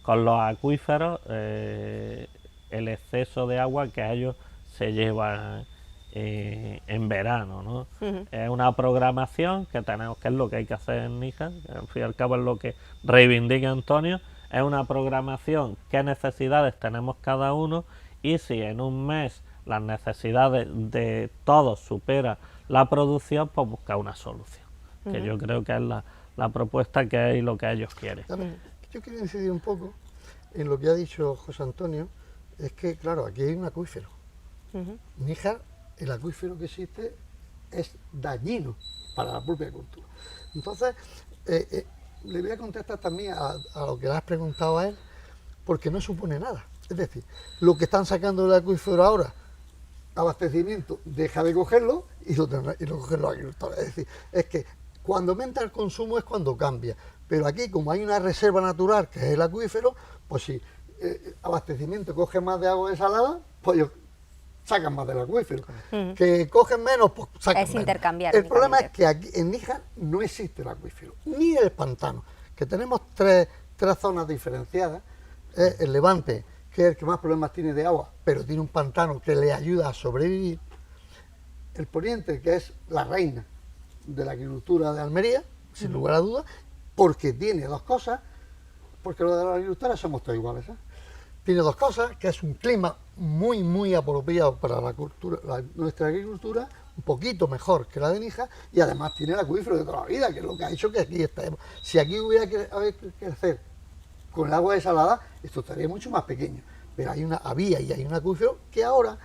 con los acuíferos el exceso de agua que a ellos se llevan en verano, ¿no? Es una programación que tenemos, que es lo que hay que hacer en Níjar, que al fin y al cabo es lo que reivindica Antonio, es una programación, qué necesidades tenemos cada uno y si en un mes las necesidades de todos supera la producción, pues buscar una solución, que yo creo que es la propuesta que es lo que ellos quieren. Yo quiero incidir un poco en lo que ha dicho José Antonio, es que claro, aquí hay un acuífero. Níjar, el acuífero que existe es dañino para la propia cultura. Entonces, le voy a contestar también a lo que le has preguntado a él, porque no supone nada. Es decir, lo que están sacando del acuífero ahora, abastecimiento, deja de cogerlo y lo cogen los agricultores. Es decir, es que cuando aumenta el consumo es cuando cambia, pero aquí como hay una reserva natural que es el acuífero, pues si abastecimiento coge más de agua desalada, pues ellos sacan más del acuífero. Que cogen menos, pues sacan menos. Intercambiar. El problema es que aquí en Níjar no existe el acuífero, ni el pantano, que tenemos tres zonas diferenciadas. El Levante, que es el que más problemas tiene de agua, pero tiene un pantano que le ayuda a sobrevivir. El Poniente, que es la reina de la agricultura de Almería, sin lugar a dudas, porque tiene dos cosas, porque lo de la agricultura somos todos iguales, tiene dos cosas, que es un clima muy apropiado para la cultura, nuestra agricultura, un poquito mejor que la de Níjar, y además tiene el acuífero de toda la vida, que es lo que ha hecho que aquí estemos. Si aquí hubiera que hacer con el agua desalada, esto estaría mucho más pequeño, pero había y hay un acuífero que ahora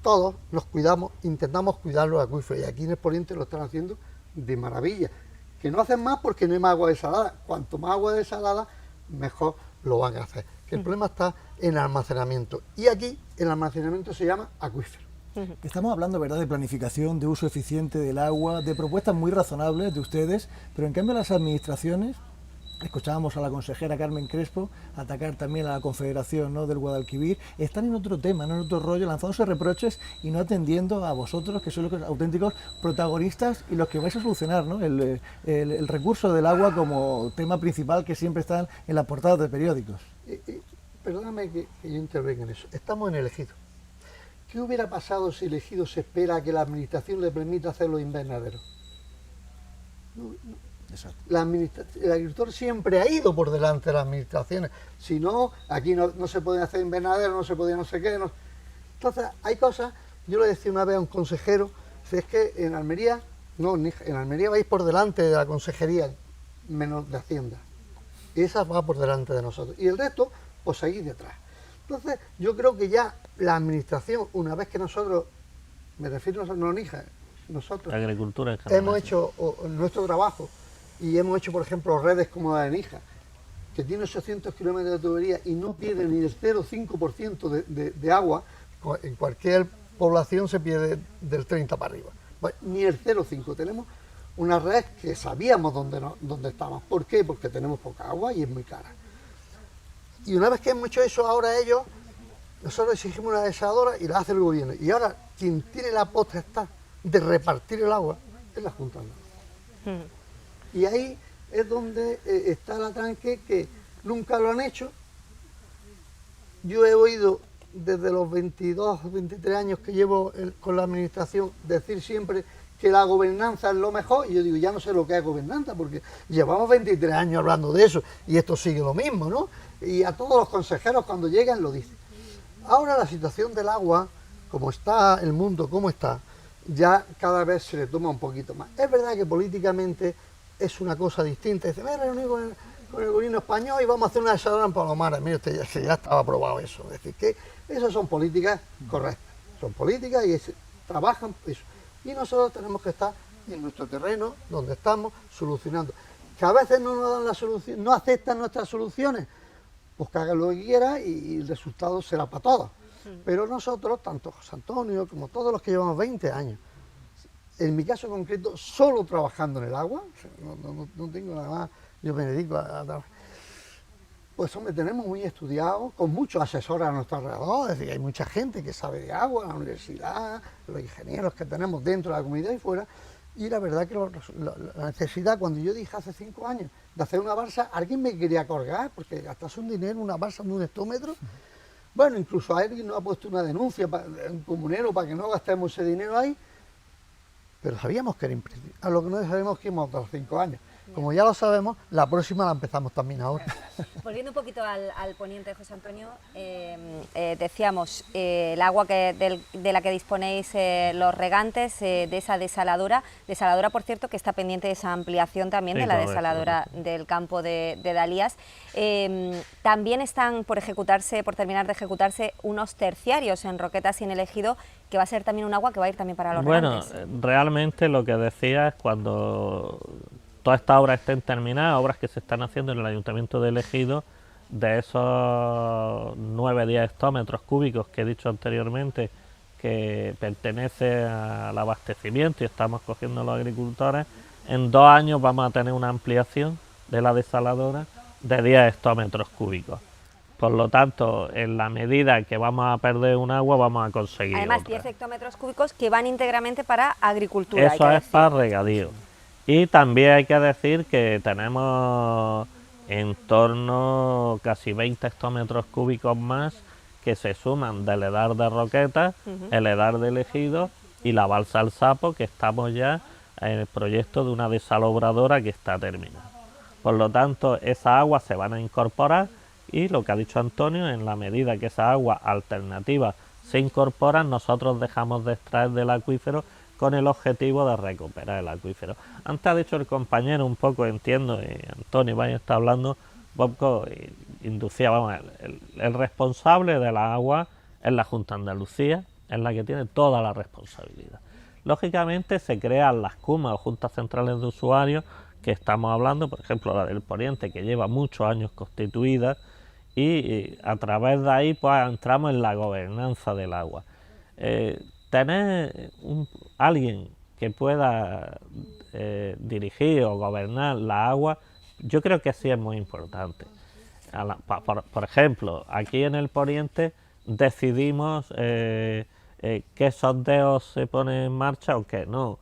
todos nos cuidamos, intentamos cuidar los acuíferos, y aquí en el Poniente lo están haciendo de maravilla, que no hacen más porque no hay más agua desalada. Cuanto más agua desalada, mejor lo van a hacer. Que el problema está en el almacenamiento, y aquí el almacenamiento se llama acuífero. Estamos hablando, ¿verdad?, de planificación, de uso eficiente del agua, de propuestas muy razonables de ustedes, pero en cambio las administraciones, escuchábamos a la consejera Carmen Crespo atacar también a la Confederación, ¿no?, del Guadalquivir, están en otro tema, ¿no?, en otro rollo, lanzándose reproches y no atendiendo a vosotros, que sois los auténticos protagonistas y los que vais a solucionar, ¿no?, el recurso del agua como tema principal que siempre están en las portadas de periódicos. Perdóname que yo intervenga en eso. Estamos en el ejido. ¿Qué hubiera pasado si el ejido se espera a que la administración le permita hacer los invernaderos? Exacto. El agricultor siempre ha ido por delante de las administraciones. Si no, aquí no se pueden hacer invernaderos, no se podía no sé qué. No. Entonces, hay cosas. Yo le decía una vez a un consejero, si es que en Almería, en Almería vais por delante de la consejería, menos de Hacienda. Esa va por delante de nosotros. Y el resto, pues seguís detrás. Entonces, yo creo que ya la administración, una vez que nosotros, me refiero a nosotros, la agricultura en general, hemos hecho nuestro trabajo y hemos hecho, por ejemplo, redes como la de Níjar, que tiene 800 kilómetros de tubería y no pierde ni el 0,5% de agua. En cualquier población se pierde del 30 para arriba. Bueno, ni el 0,5. Tenemos una red que sabíamos dónde estamos. ¿Por qué? Porque tenemos poca agua y es muy cara. Y una vez que hemos hecho eso, ahora nosotros exigimos una desaladora y la hace el gobierno. Y ahora quien tiene la potestad de repartir el agua es la Junta de Andalucía. Y ahí es donde está el atranque, que nunca lo han hecho. Yo he oído desde los 22, 23 años que llevo con la administración decir siempre que la gobernanza es lo mejor, y yo digo, ya no sé lo que es gobernanza, porque llevamos 23 años hablando de eso, y esto sigue lo mismo, ¿no? Y a todos los consejeros cuando llegan lo dicen. Ahora la situación del agua, como está el mundo, como está, ya cada vez se le toma un poquito más. Es verdad que políticamente es una cosa distinta. Dice, me reuní con el gobierno español y vamos a hacer una desaladora en Palomares. Mire usted, ya estaba aprobado eso. Es decir, que esas son políticas correctas. Son políticas y trabajan eso. Y nosotros tenemos que estar en nuestro terreno, donde estamos, solucionando. Que a veces no nos dan la solución, no aceptan nuestras soluciones, pues que hagan lo que quieran y el resultado será para todos. Pero nosotros, tanto José Antonio como todos los que llevamos 20 años, en mi caso concreto, solo trabajando en el agua, no tengo nada más, yo me dedico a trabajar. Pues hombre, tenemos muy estudiado, con muchos asesores a nuestro alrededor, es decir, hay mucha gente que sabe de agua, la universidad, los ingenieros que tenemos dentro de la comunidad y fuera, y la verdad que la necesidad, cuando yo dije hace 5 años de hacer una balsa, alguien me quería colgar, porque gastarse un dinero en una balsa de un hectómetro. Bueno, incluso alguien nos ha puesto una denuncia, un comunero, para que no gastemos ese dinero ahí, pero sabíamos que era imprescindible. A lo que no sabemos que íbamos a otros 5 años. Como ya lo sabemos, la próxima la empezamos también ahora. Volviendo un poquito al poniente, José Antonio, decíamos, el agua de la que disponéis los regantes, de esa desaladora, por cierto, que está pendiente de esa ampliación también, sí, de la desaladora del campo de Dalías. También están por terminar de ejecutarse unos terciarios en Roquetas y en el Ejido, que va a ser también un agua que va a ir también para los regantes. Bueno, realmente lo que decía es cuando todas estas obras estén terminadas, obras que se están haciendo en el Ayuntamiento de Ejido, de esos 9-10 hectómetros cúbicos que he dicho anteriormente, que pertenece al abastecimiento y estamos cogiendo los agricultores, en 2 años vamos a tener una ampliación de la desaladora de 10 hectómetros cúbicos. Por lo tanto, en la medida que vamos a perder un agua, vamos a conseguir además otra. 10 hectómetros cúbicos que van íntegramente para agricultura. Eso es para regadío. Y también hay que decir que tenemos en torno casi 20 hectómetros cúbicos más que se suman del Edar de Roquetas, el Edar del Ejido y la balsa al Sapo, que estamos ya en el proyecto de una desalobradora que está terminada. Por lo tanto, esas aguas se van a incorporar y lo que ha dicho Antonio, en la medida que esas aguas alternativas se incorporan, nosotros dejamos de extraer del acuífero con el objetivo de recuperar el acuífero. Antes ha dicho el compañero un poco, entiendo, y Antonio Ibáñez está hablando un poco, inducía, vamos, el responsable de la agua es la Junta de Andalucía, es la que tiene toda la responsabilidad. Lógicamente se crean las CUMA o Juntas Centrales de Usuarios, que estamos hablando, por ejemplo la del Poniente, que lleva muchos años constituida, y a través de ahí pues entramos en la gobernanza del agua. Tener alguien que pueda dirigir o gobernar la agua, yo creo que sí es muy importante. Por ejemplo, aquí en el Poniente decidimos qué sondeos se ponen en marcha o qué no,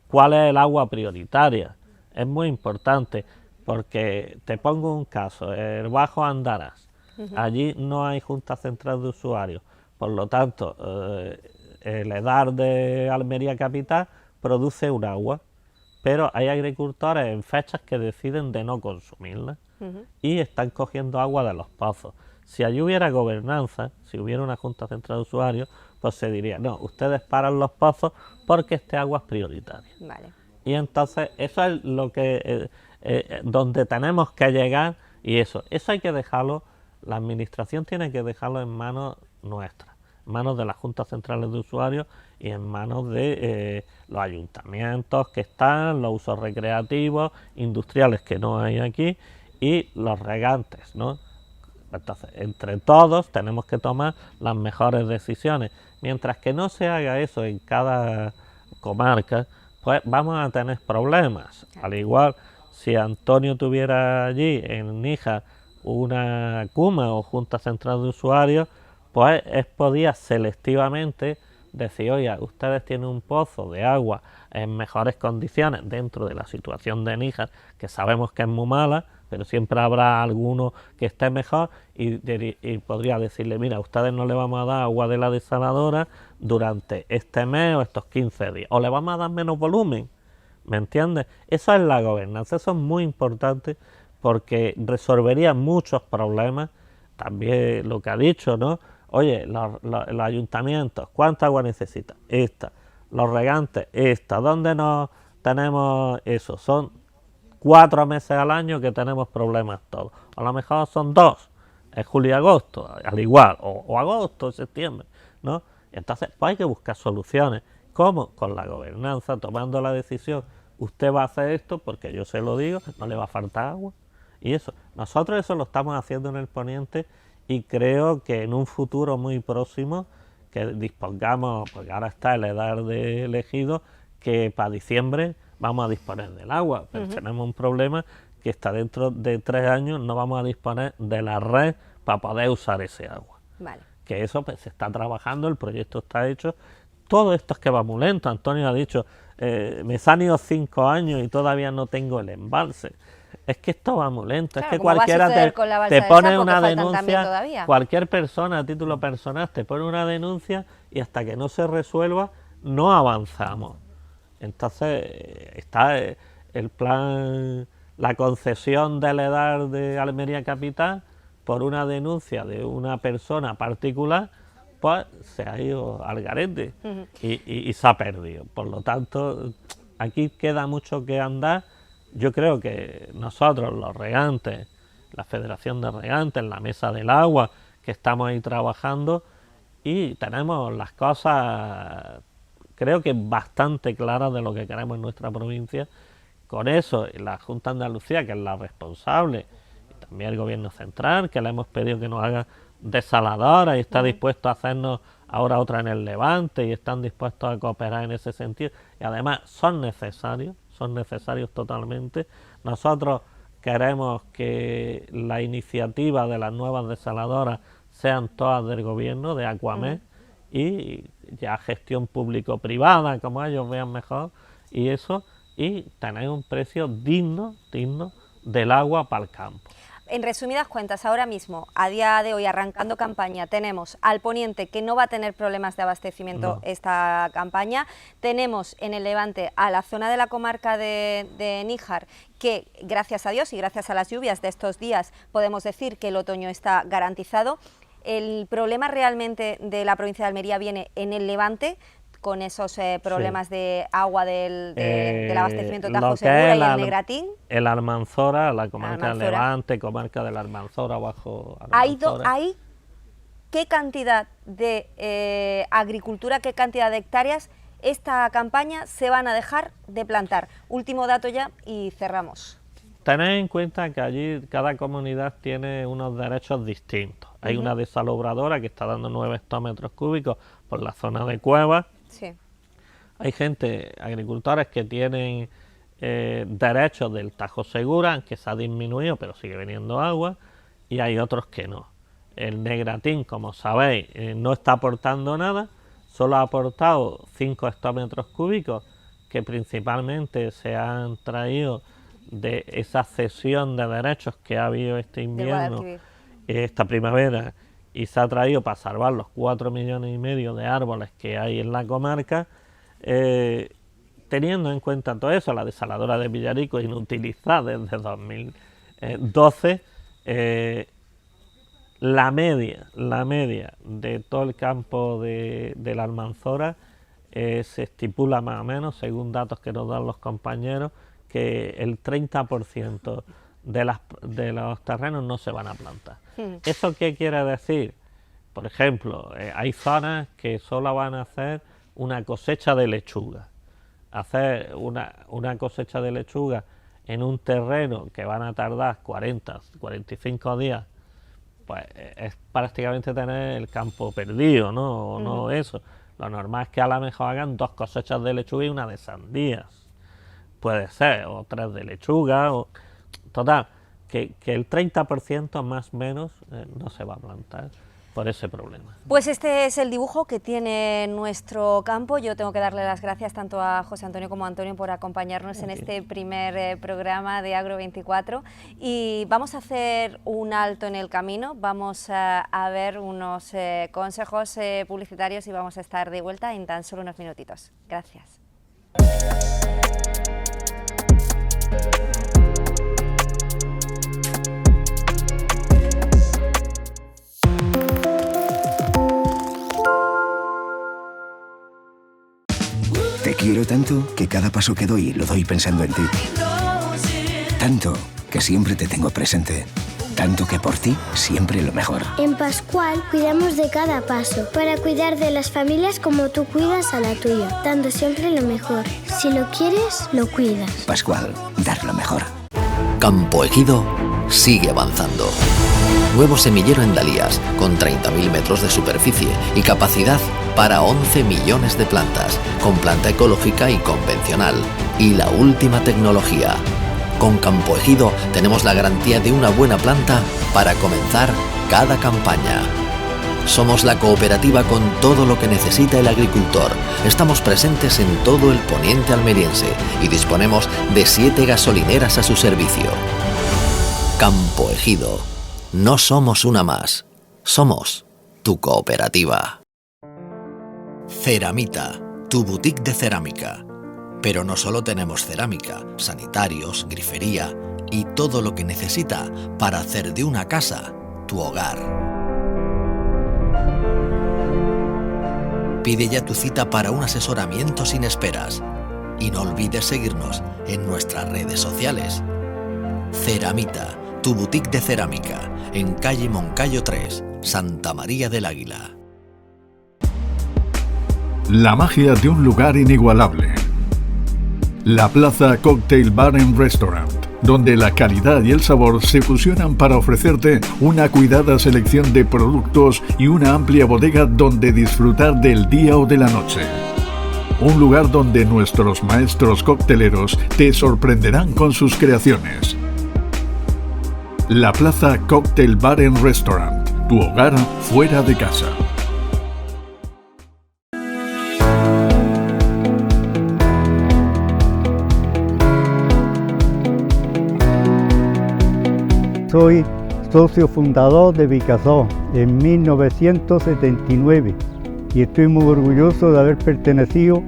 cuál es el agua prioritaria. Es muy importante porque, te pongo un caso, el Bajo Andaras, allí no hay Junta Central de Usuarios, por lo tanto el EDAR de Almería Capital produce un agua, pero hay agricultores en fechas que deciden de no consumirla y están cogiendo agua de los pozos. Si allí hubiera gobernanza, si hubiera una Junta Central de Usuarios, pues se diría, no, ustedes paran los pozos porque este agua es prioritaria. Vale. Y entonces eso es lo que donde tenemos que llegar, y eso hay que dejarlo, la administración tiene que dejarlo en manos nuestras, en manos de las Juntas Centrales de Usuarios y en manos de los ayuntamientos que están, los usos recreativos, industriales que no hay aquí, y los regantes, ¿no? Entonces, entre todos tenemos que tomar las mejores decisiones. Mientras que no se haga eso en cada comarca, pues vamos a tener problemas. Al igual, si Antonio tuviera allí en Níjar una CUMA o Junta Central de Usuarios, pues podía selectivamente decir, oye, ustedes tienen un pozo de agua en mejores condiciones dentro de la situación de Níjar, que sabemos que es muy mala, pero siempre habrá alguno que esté mejor, y podría decirle, mira, a ustedes no le vamos a dar agua de la desaladora durante este mes o estos 15 días, o le vamos a dar menos volumen, ¿me entiendes? Eso es la gobernanza, eso es muy importante porque resolvería muchos problemas. También lo que ha dicho, ¿no? Oye, los ayuntamientos, ¿cuánta agua necesitan? Esta. Los regantes, esta. ¿Dónde no tenemos eso? Son 4 meses al año que tenemos problemas todos. A lo mejor son 2, es julio y agosto, al igual, o agosto, septiembre, ¿no? Entonces, pues hay que buscar soluciones. ¿Cómo? Con la gobernanza, tomando la decisión. Usted va a hacer esto porque yo se lo digo, no le va a faltar agua. Y eso, nosotros eso lo estamos haciendo en el Poniente, y creo que en un futuro muy próximo que dispongamos, porque ahora está el EDAR de Ejido, que para diciembre vamos a disponer del agua, pero tenemos un problema que está dentro de 3 años no vamos a disponer de la red para poder usar ese agua. Vale. Que eso pues se está trabajando, el proyecto está hecho. Todo esto es que va muy lento. Antonio ha dicho, me han ido 5 años y todavía no tengo el embalse. Es que esto va muy lento, Claro, es que ¿cómo va a cualquiera suceder con la balsa te del pone Saco, una que faltan también denuncia, todavía? cualquier persona a título personal te pone una denuncia y hasta que no se resuelva no avanzamos. Entonces está el plan, la concesión del EDAR de Almería Capital por una denuncia de una persona particular, pues se ha ido al garete y se ha perdido. Por lo tanto, aquí queda mucho que andar. Yo creo que nosotros, los regantes, la Federación de Regantes, la Mesa del Agua, que estamos ahí trabajando, y tenemos las cosas, creo que bastante claras de lo que queremos en nuestra provincia. Con eso, la Junta de Andalucía, que es la responsable, y también el Gobierno Central, que le hemos pedido que nos haga desaladora y está dispuesto a hacernos ahora otra en el Levante, y están dispuestos a cooperar en ese sentido, y además son necesarios totalmente. Nosotros queremos que la iniciativa de las nuevas desaladoras sean todas del gobierno, de Aquamed, y ya gestión público-privada, como ellos vean mejor, y eso, y tener un precio digno del agua para el campo. En resumidas cuentas, ahora mismo, a día de hoy, arrancando campaña, tenemos al Poniente, que no va a tener problemas de abastecimiento esta campaña. Tenemos en el Levante a la zona de la comarca de Níjar, que gracias a Dios y gracias a las lluvias de estos días podemos decir que el otoño está garantizado. ¿El problema realmente de la provincia de Almería viene en el Levante, con esos problemas de agua del abastecimiento de Tajo Segura y el Negratín? El Almanzora, la comarca del Levante, comarca del Almanzora, bajo Almanzora. ¿Hay qué cantidad de agricultura, qué cantidad de hectáreas esta campaña se van a dejar de plantar? Último dato ya y cerramos. Tened en cuenta que allí cada comunidad tiene unos derechos distintos. Hay una desalubradora que está dando 9 hectómetros cúbicos por la zona de Cuevas. Sí. Hay agricultores que tienen derechos del Tajo Segura, que se ha disminuido, pero sigue viniendo agua, y hay otros que no. El Negratín, como sabéis, no está aportando nada, solo ha aportado 5 hectómetros cúbicos, que principalmente se han traído de esa cesión de derechos que ha habido este invierno, esta primavera, y se ha traído para salvar los 4,5 millones de árboles que hay en la comarca. Teniendo en cuenta todo eso, la desaladora de Villarico inutilizada desde 2012, la media de todo el campo de la Almanzora se estipula más o menos, según datos que nos dan los compañeros, que el 30% de los terrenos no se van a plantar. ¿Eso qué quiere decir? Por ejemplo, hay zonas que solo van a hacer una cosecha de lechuga. Hacer una cosecha de lechuga en un terreno que van a tardar 45 días, pues es prácticamente tener el campo perdido, ¿no? No eso. Lo normal es que a lo mejor hagan 2 cosechas de lechuga y una de sandías. Puede ser, o 3 de lechuga, o total, que el 30% más o menos no se va a plantar por ese problema. Pues este es el dibujo que tiene nuestro campo. Yo tengo que darle las gracias tanto a José Antonio como a Antonio por acompañarnos en este primer programa de Agro 24, y vamos a hacer un alto en el camino, vamos a ver unos consejos publicitarios y vamos a estar de vuelta en tan solo unos minutitos. Gracias. Te quiero tanto que cada paso que doy lo doy pensando en ti. Tanto que siempre te tengo presente. Tanto que por ti siempre lo mejor. En Pascual cuidamos de cada paso para cuidar de las familias como tú cuidas a la tuya, dando siempre lo mejor. Si lo quieres, lo cuidas. Pascual, dar lo mejor. Campo Ejido sigue avanzando. Nuevo semillero en Dalías, con 30.000 metros de superficie y capacidad para 11 millones de plantas, con planta ecológica y convencional. Y la última tecnología. Con Campo Ejido tenemos la garantía de una buena planta para comenzar cada campaña. Somos la cooperativa con todo lo que necesita el agricultor. Estamos presentes en todo el poniente almeriense y disponemos de 7 gasolineras a su servicio. Campo Ejido. No somos una más. Somos tu cooperativa. Ceramita, tu boutique de cerámica. Pero no solo tenemos cerámica, sanitarios, grifería y todo lo que necesita para hacer de una casa tu hogar. Pide ya tu cita para un asesoramiento sin esperas. Y no olvides seguirnos en nuestras redes sociales. Ceramita, tu boutique de cerámica, en calle Moncayo 3, Santa María del Águila. La magia de un lugar inigualable. La Plaza Cocktail Bar and Restaurant, donde la calidad y el sabor se fusionan para ofrecerte una cuidada selección de productos y una amplia bodega donde disfrutar del día o de la noche. Un lugar donde nuestros maestros cocteleros te sorprenderán con sus creaciones. La Plaza Cocktail Bar and Restaurant, tu hogar fuera de casa. Soy socio fundador de Vicasó en 1979 y estoy muy orgulloso de haber pertenecido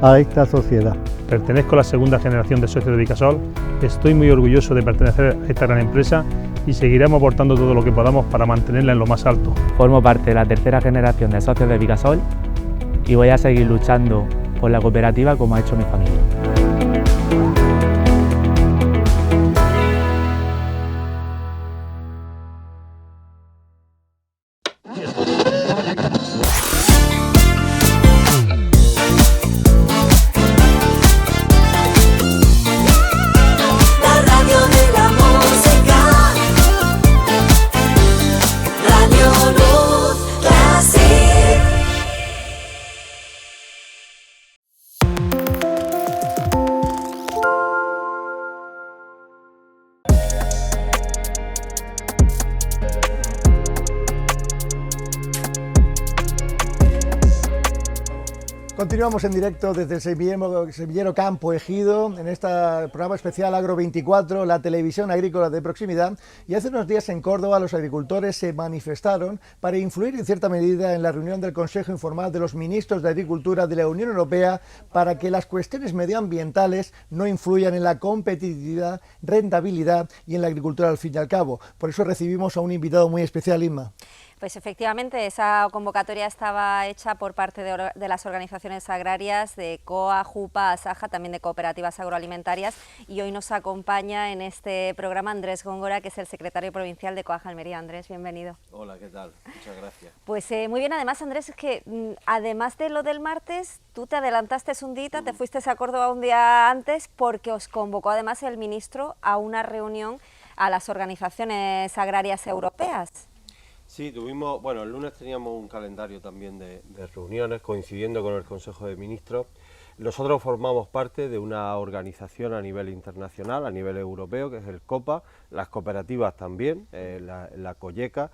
a esta sociedad. Pertenezco a la segunda generación de socios de Vicasol, estoy muy orgulloso de pertenecer a esta gran empresa y seguiremos aportando todo lo que podamos para mantenerla en lo más alto. Formo parte de la tercera generación de socios de Vicasol y voy a seguir luchando por la cooperativa como ha hecho mi familia. Continuamos en directo desde el semillero Campo Ejido, en este programa especial Agro 24, la televisión agrícola de proximidad. Y hace unos días en Córdoba los agricultores se manifestaron para influir en cierta medida en la reunión del Consejo Informal de los Ministros de Agricultura de la Unión Europea para que las cuestiones medioambientales no influyan en la competitividad, rentabilidad y en la agricultura al fin y al cabo. Por eso recibimos a un invitado muy especial, Inma. Pues efectivamente, esa convocatoria estaba hecha por parte de las organizaciones agrarias de COA, JUPA, ASAJA, también de cooperativas agroalimentarias, y hoy nos acompaña en este programa Andrés Góngora, que es el secretario provincial de COAG Almería. Andrés, bienvenido. Hola, ¿qué tal? Muchas gracias. Pues muy bien, además Andrés, es que además de lo del martes, tú te adelantaste un día, te fuiste a Córdoba un día antes porque os convocó además el ministro a una reunión a las organizaciones agrarias europeas. Sí, tuvimos, bueno, el lunes teníamos un calendario también de reuniones coincidiendo con el Consejo de Ministros. Nosotros formamos parte de una organización a nivel internacional, a nivel europeo, que es el COPA, las cooperativas también, la COLLECA,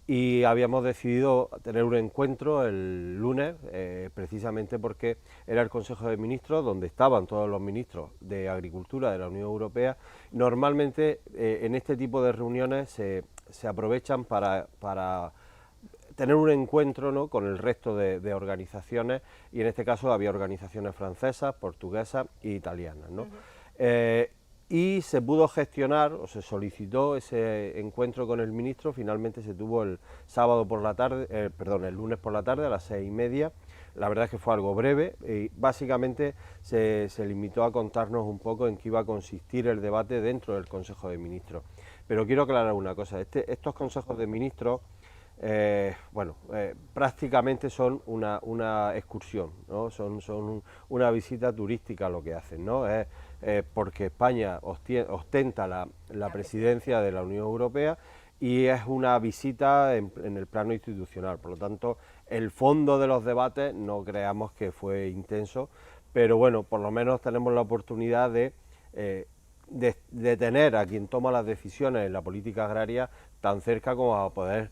y habíamos decidido tener un encuentro el lunes, precisamente porque era el Consejo de Ministros, donde estaban todos los ministros de Agricultura de la Unión Europea. Normalmente en este tipo de reuniones se aprovechan para tener un encuentro, ¿no?, con el resto de organizaciones, y en este caso había organizaciones francesas, portuguesas e italianas, ¿no? Y se pudo gestionar, o se solicitó ese encuentro con el ministro. Finalmente se tuvo el sábado por la tarde, el lunes por la tarde a las 6:30. La verdad es que fue algo breve y básicamente se limitó a contarnos un poco en qué iba a consistir el debate dentro del Consejo de Ministros. Pero quiero aclarar una cosa, estos consejos de ministros, prácticamente son una excursión, ¿no? Son una visita turística lo que hacen, ¿no? Porque España ostenta la presidencia de la Unión Europea y es una visita en el plano institucional. Por lo tanto, el fondo de los debates no creamos que fue intenso, pero bueno, por lo menos tenemos la oportunidad de tener a quien toma las decisiones en la política agraria tan cerca como a poder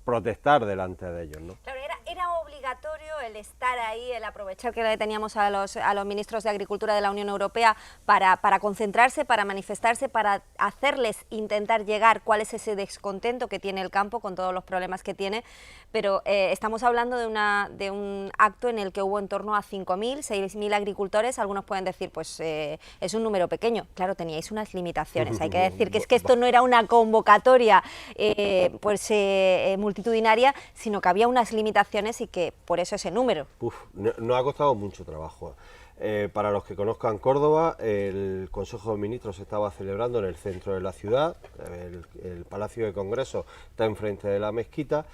protestar delante de ellos, ¿no? Claro, era obligatorio el estar ahí, el aprovechar que teníamos a los ministros de Agricultura de la Unión Europea para concentrarse, para manifestarse, para hacerles intentar llegar cuál es ese descontento que tiene el campo con todos los problemas que tiene, pero estamos hablando de un acto en el que hubo en torno a 5.000, 6.000 agricultores. Algunos pueden decir, pues es un número pequeño. Claro, teníais unas limitaciones, hay que decir que es que esto no era una convocatoria multitudinaria, sino que había unas limitaciones y que por eso ese número. Nos ha costado mucho trabajo. Para los que conozcan Córdoba, el Consejo de Ministros se estaba celebrando en el centro de la ciudad, el Palacio de Congreso está enfrente de la mezquita.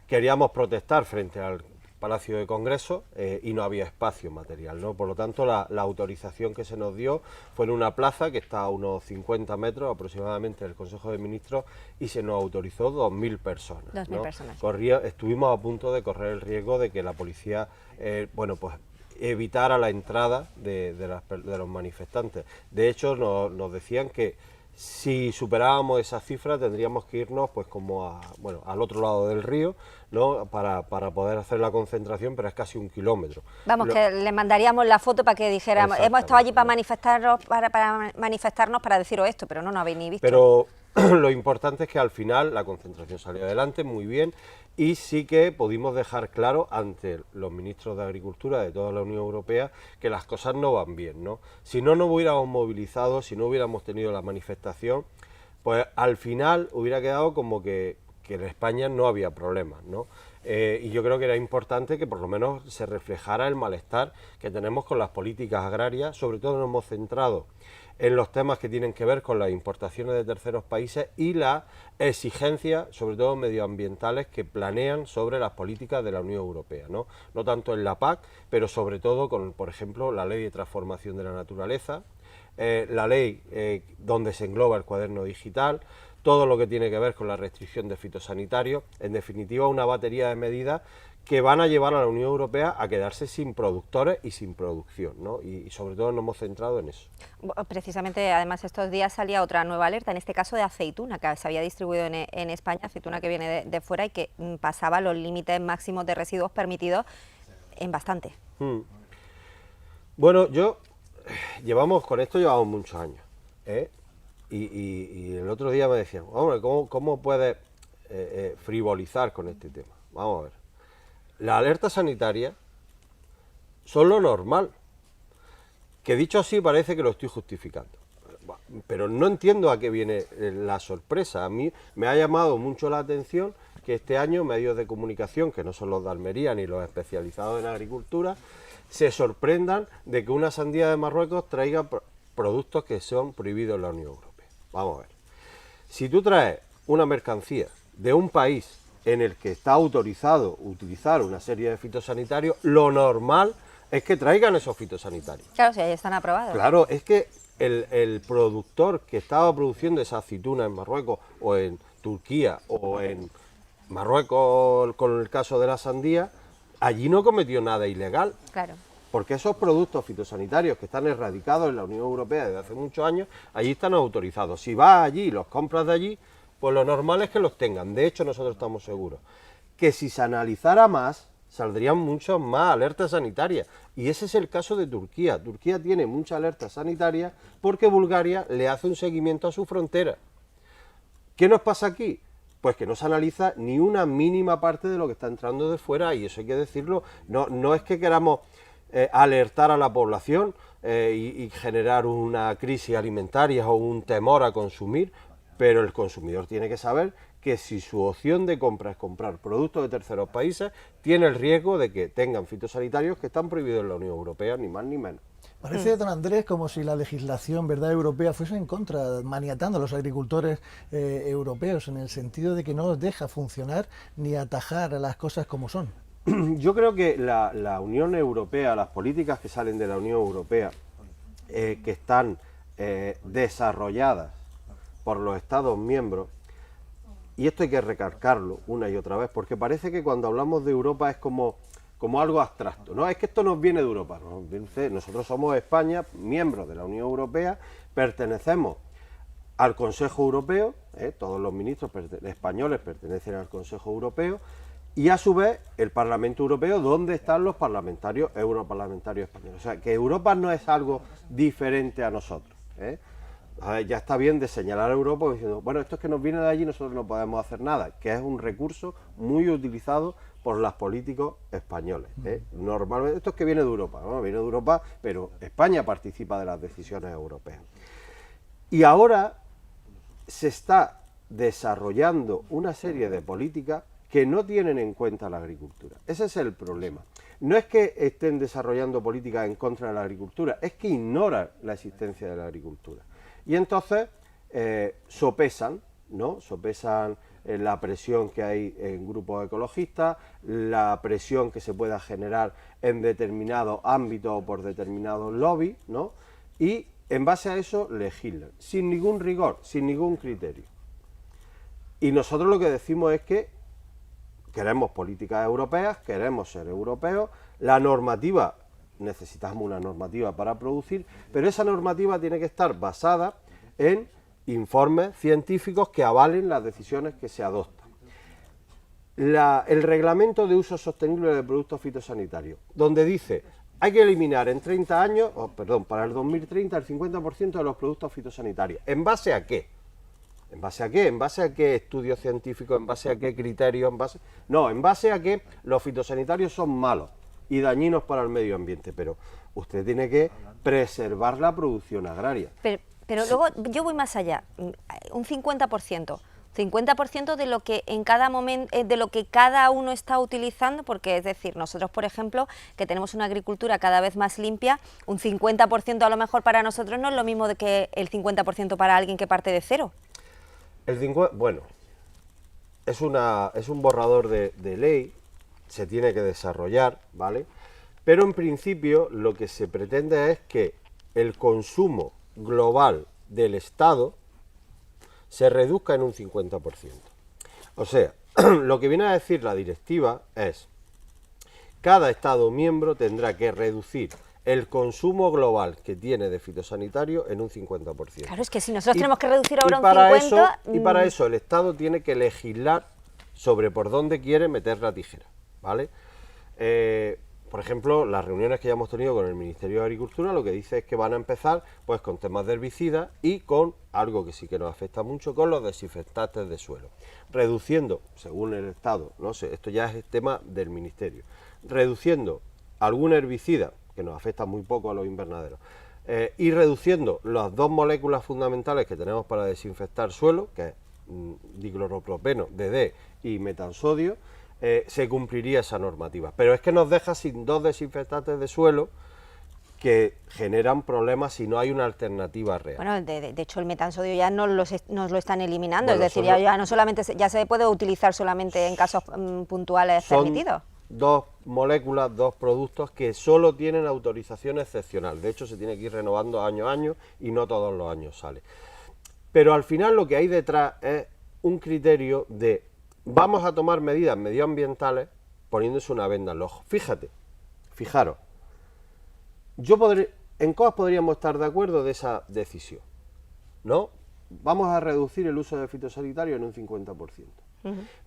Queríamos protestar frente al Palacio de Congreso y no había espacio material, ¿no? Por lo tanto, la autorización que se nos dio fue en una plaza que está a unos 50 metros aproximadamente del Consejo de Ministros y se nos autorizó 2.000 personas. 2.000 ¿no? personas. Estuvimos a punto de correr el riesgo de que la policía, evitara la entrada de los manifestantes. De hecho, nos decían que si superábamos esa cifra tendríamos que irnos pues como al otro lado del río, ¿no?, para poder hacer la concentración, pero es casi 1 kilómetro. Vamos, que le mandaríamos la foto para que dijéramos, hemos estado allí para manifestarnos, para deciros esto, pero no habéis ni visto. Pero lo importante es que al final la concentración salió adelante muy bien y sí que pudimos dejar claro ante los ministros de Agricultura de toda la Unión Europea que las cosas no van bien, ¿no? Si no nos hubiéramos movilizado, si no hubiéramos tenido la manifestación, pues al final hubiera quedado como que en España no había problemas, ¿no? Y yo creo que era importante que por lo menos se reflejara el malestar que tenemos con las políticas agrarias. Sobre todo nos hemos centrado en los temas que tienen que ver con las importaciones de terceros países y las exigencias, sobre todo medioambientales, que planean sobre las políticas de la Unión Europea, ¿no? No tanto en la PAC, pero sobre todo con, por ejemplo, la Ley de Transformación de la Naturaleza, la ley donde se engloba el cuaderno digital, todo lo que tiene que ver con la restricción de fitosanitarios, en definitiva una batería de medidas que van a llevar a la Unión Europea a quedarse sin productores y sin producción, ¿no? Y sobre todo nos hemos centrado en eso. Precisamente, además, estos días salía otra nueva alerta, en este caso de aceituna, que se había distribuido en España, aceituna que viene de fuera y que pasaba los límites máximos de residuos permitidos en bastante. Bueno, llevamos muchos años, ¿eh? Y el otro día me decían, hombre, ¿cómo puedes frivolizar con este tema? Vamos a ver. Las alertas sanitarias son lo normal, que dicho así parece que lo estoy justificando, pero no entiendo a qué viene la sorpresa. A mí me ha llamado mucho la atención que este año medios de comunicación, que no son los de Almería ni los especializados en agricultura, se sorprendan de que una sandía de Marruecos traiga productos que son prohibidos en la Unión Europea. Vamos a ver, si tú traes una mercancía de un país en el que está autorizado utilizar una serie de fitosanitarios, lo normal es que traigan esos fitosanitarios. Claro, si ahí están aprobados. Claro, es que el productor que estaba produciendo esa aceituna en Marruecos o en Turquía o en Marruecos con el caso de la sandía, allí no cometió nada ilegal. Claro. Porque esos productos fitosanitarios que están erradicados en la Unión Europea desde hace muchos años, allí están autorizados. Si vas allí y los compras de allí, pues lo normal es que los tengan. De hecho, nosotros estamos seguros que si se analizara más, saldrían muchas más alertas sanitarias. Y ese es el caso de Turquía. Turquía tiene muchas alertas sanitarias porque Bulgaria le hace un seguimiento a su frontera. ¿Qué nos pasa aquí? Pues que no se analiza ni una mínima parte de lo que está entrando de fuera, y eso hay que decirlo. No es que queramos alertar a la población y generar una crisis alimentaria o un temor a consumir, pero el consumidor tiene que saber que si su opción de compra es comprar productos de terceros países, tiene el riesgo de que tengan fitosanitarios que están prohibidos en la Unión Europea, ni más ni menos. Parece, don Andrés, como si la legislación, ¿verdad?, europea fuese en contra, maniatando a los agricultores europeos, en el sentido de que no los deja funcionar ni atajar las cosas como son. Yo creo que la Unión Europea, las políticas que salen de la Unión Europea, que están desarrolladas por los Estados miembros, y esto hay que recalcarlo una y otra vez, porque parece que cuando hablamos de Europa es como algo abstracto, ¿no? Es que esto nos viene de Europa, ¿no? Nosotros somos España, miembros de la Unión Europea, pertenecemos al Consejo Europeo, todos los ministros españoles pertenecen al Consejo Europeo, y a su vez el Parlamento Europeo, donde están los parlamentarios, europarlamentarios españoles. O sea, que Europa no es algo diferente a nosotros, Ya está bien de señalar a Europa diciendo, bueno, esto es que nos viene de allí, nosotros no podemos hacer nada, que es un recurso muy utilizado por los políticos españoles. Normalmente esto es que viene de Europa, ¿no? Viene de Europa, pero España participa de las decisiones europeas. Y ahora se está desarrollando una serie de políticas que no tienen en cuenta la agricultura. Ese es el problema. No es que estén desarrollando políticas en contra de la agricultura, es que ignoran la existencia de la agricultura. Y entonces sopesan, ¿no? Sopesan la presión que hay en grupos ecologistas, la presión que se pueda generar en determinados ámbitos o por determinados lobbies, ¿no? Y en base a eso legislan, sin ningún rigor, sin ningún criterio. Y nosotros lo que decimos es que queremos políticas europeas, queremos ser europeos, la normativa, necesitamos una normativa para producir, pero esa normativa tiene que estar basada en informes científicos que avalen las decisiones que se adoptan. El reglamento de uso sostenible de productos fitosanitarios, donde dice hay que eliminar en 30 años, para el 2030, el 50% de los productos fitosanitarios. ¿En base a qué? ¿En base a qué? ¿En base a qué estudios científicos? ¿En base a qué criterios? No, en base a que los fitosanitarios son malos y dañinos para el medio ambiente, pero usted tiene que preservar la producción agraria. Pero luego yo voy más allá, un 50%. 50% de lo que en cada momento, de lo que cada uno está utilizando, porque es decir, nosotros por ejemplo, que tenemos una agricultura cada vez más limpia, un 50% a lo mejor para nosotros no es lo mismo de que el 50% para alguien que parte de cero. Bueno, es un borrador de ley, se tiene que desarrollar, ¿vale? Pero en principio lo que se pretende es que el consumo global del Estado se reduzca en un 50%. O sea, lo que viene a decir la directiva es: cada Estado miembro tendrá que reducir el consumo global que tiene de fitosanitario en un 50%. Claro, es que si nosotros tenemos que reducir ahora un 50%... Y para eso el Estado tiene que legislar sobre por dónde quiere meter la tijera, ¿vale? Por ejemplo, las reuniones que ya hemos tenido con el Ministerio de Agricultura lo que dice es que van a empezar pues con temas de herbicidas y con algo que sí que nos afecta mucho, con los desinfectantes de suelo, reduciendo, según el Estado, no sé, esto ya es el tema del Ministerio, reduciendo algún herbicida que nos afecta muy poco a los invernaderos y reduciendo las dos moléculas fundamentales que tenemos para desinfectar suelo, que es dicloropropeno, DD y metansodio, se cumpliría esa normativa. Pero es que nos deja sin dos desinfectantes de suelo que generan problemas si no hay una alternativa real. Bueno, de hecho el metansodio ya nos lo están eliminando, bueno, es decir, ya no solamente ya se puede utilizar solamente en casos puntuales permitidos. Dos moléculas, dos productos que solo tienen autorización excepcional. De hecho, se tiene que ir renovando año a año y no todos los años sale. Pero al final lo que hay detrás es un criterio de vamos a tomar medidas medioambientales poniéndose una venda en el ojo. Fijaros, en COAS podríamos estar de acuerdo de esa decisión, ¿no? Vamos a reducir el uso de fitosanitarios en un 50%.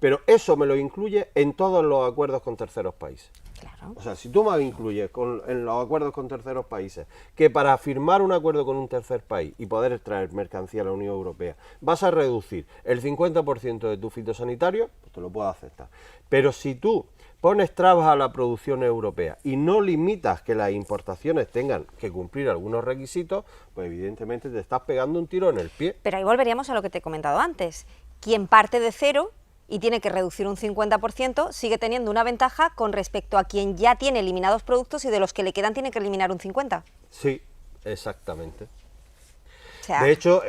Pero eso me lo incluye en todos los acuerdos con terceros países. Claro. O sea, si tú me incluyes en los acuerdos con terceros países que para firmar un acuerdo con un tercer país y poder traer mercancía a la Unión Europea vas a reducir el 50% de tu fitosanitario, pues te lo puedo aceptar. Pero si tú pones trabas a la producción europea y no limitas que las importaciones tengan que cumplir algunos requisitos, pues evidentemente te estás pegando un tiro en el pie. Pero ahí volveríamos a lo que te he comentado antes. Quien parte de cero y tiene que reducir un 50%, sigue teniendo una ventaja con respecto a quien ya tiene eliminados productos y de los que le quedan tiene que eliminar un 50%. Sí, exactamente. O sea, de hecho,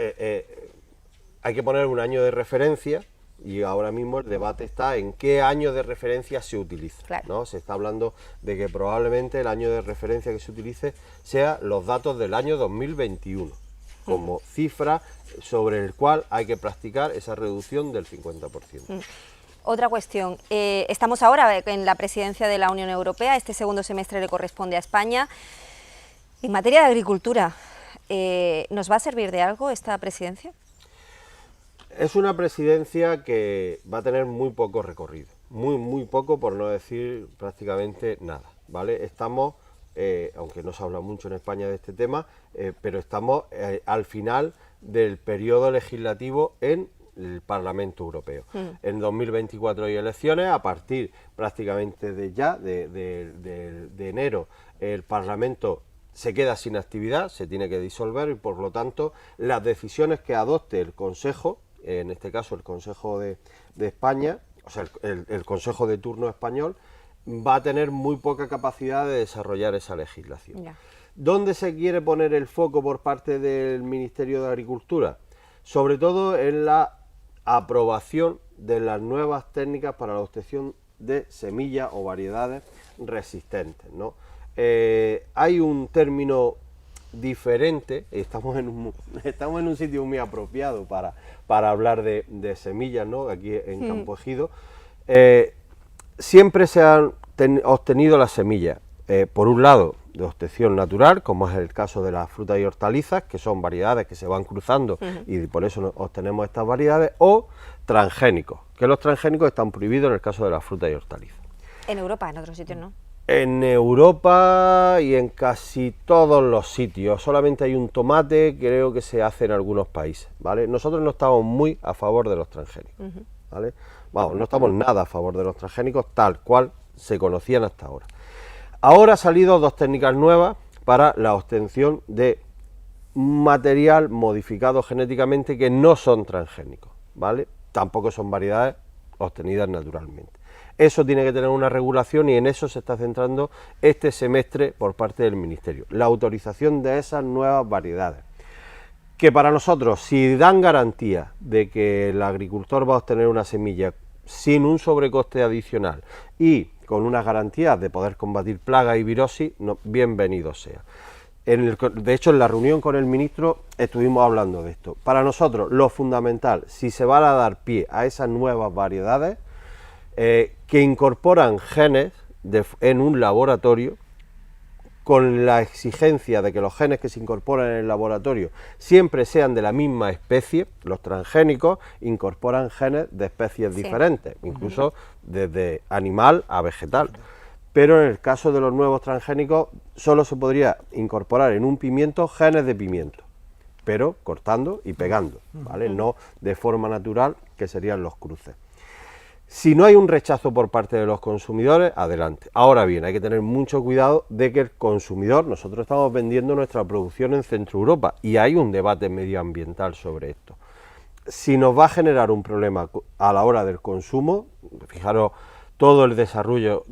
hay que poner un año de referencia y ahora mismo el debate está en qué año de referencia se utiliza. Claro. ¿No? Se está hablando de que probablemente el año de referencia que se utilice sea los datos del año 2021. Como cifra sobre el cual hay que practicar esa reducción del 50%. Otra cuestión, estamos ahora en la presidencia de la Unión Europea, este segundo semestre le corresponde a España. En materia de agricultura, ¿nos va a servir de algo esta presidencia? Es una presidencia que va a tener muy poco recorrido, muy poco, por no decir prácticamente nada, ¿vale? Estamos... aunque no se habla mucho en España de este tema, pero estamos al final del periodo legislativo en el Parlamento Europeo. En 2024 hay elecciones, a partir prácticamente de enero el Parlamento se queda sin actividad, se tiene que disolver y por lo tanto las decisiones que adopte el Consejo, en este caso el Consejo de España, o sea el Consejo de turno español, va a tener muy poca capacidad de desarrollar esa legislación. Ya. ¿Dónde se quiere poner el foco por parte del Ministerio de Agricultura? Sobre todo en la aprobación de las nuevas técnicas para la obtención de semillas o variedades resistentes, ¿no? Hay un término diferente, estamos en un sitio muy apropiado para hablar de semillas, ¿no? Aquí en Campo Ejido. Siempre se han obtenido las semillas, por un lado, de obtención natural, como es el caso de las frutas y hortalizas, que son variedades que se van cruzando y por eso obtenemos estas variedades, o transgénicos, que los transgénicos están prohibidos en el caso de las frutas y hortalizas. En Europa, en otros sitios no. En Europa y en casi todos los sitios, solamente hay un tomate, creo que se hace en algunos países, ¿vale? Nosotros no estamos muy a favor de los transgénicos, ¿vale? Vamos, no estamos nada a favor de los transgénicos tal cual se conocían hasta ahora. Ahora han salido dos técnicas nuevas para la obtención de material modificado genéticamente que no son transgénicos, ¿vale? Tampoco son variedades obtenidas naturalmente. Eso tiene que tener una regulación y en eso se está centrando este semestre por parte del Ministerio. La autorización de esas nuevas variedades. Que para nosotros, si dan garantía de que el agricultor va a obtener una semilla sin un sobrecoste adicional y con unas garantías de poder combatir plagas y virosis, bienvenido sea. De hecho, en la reunión con el ministro estuvimos hablando de esto. Para nosotros, lo fundamental, si se van a dar pie a esas nuevas variedades, que incorporan genes en un laboratorio, con la exigencia de que los genes que se incorporan en el laboratorio siempre sean de la misma especie. Los transgénicos incorporan genes de especies diferentes, incluso desde animal a vegetal. Pero en el caso de los nuevos transgénicos solo se podría incorporar en un pimiento genes de pimiento, pero cortando y pegando, ¿vale? No de forma natural, que serían los cruces. Si no hay un rechazo por parte de los consumidores, adelante. Ahora bien, hay que tener mucho cuidado de que el consumidor, nosotros estamos vendiendo nuestra producción en Centro Europa y hay un debate medioambiental sobre esto. Si nos va a generar un problema a la hora del consumo, fijaros todo el desarrollo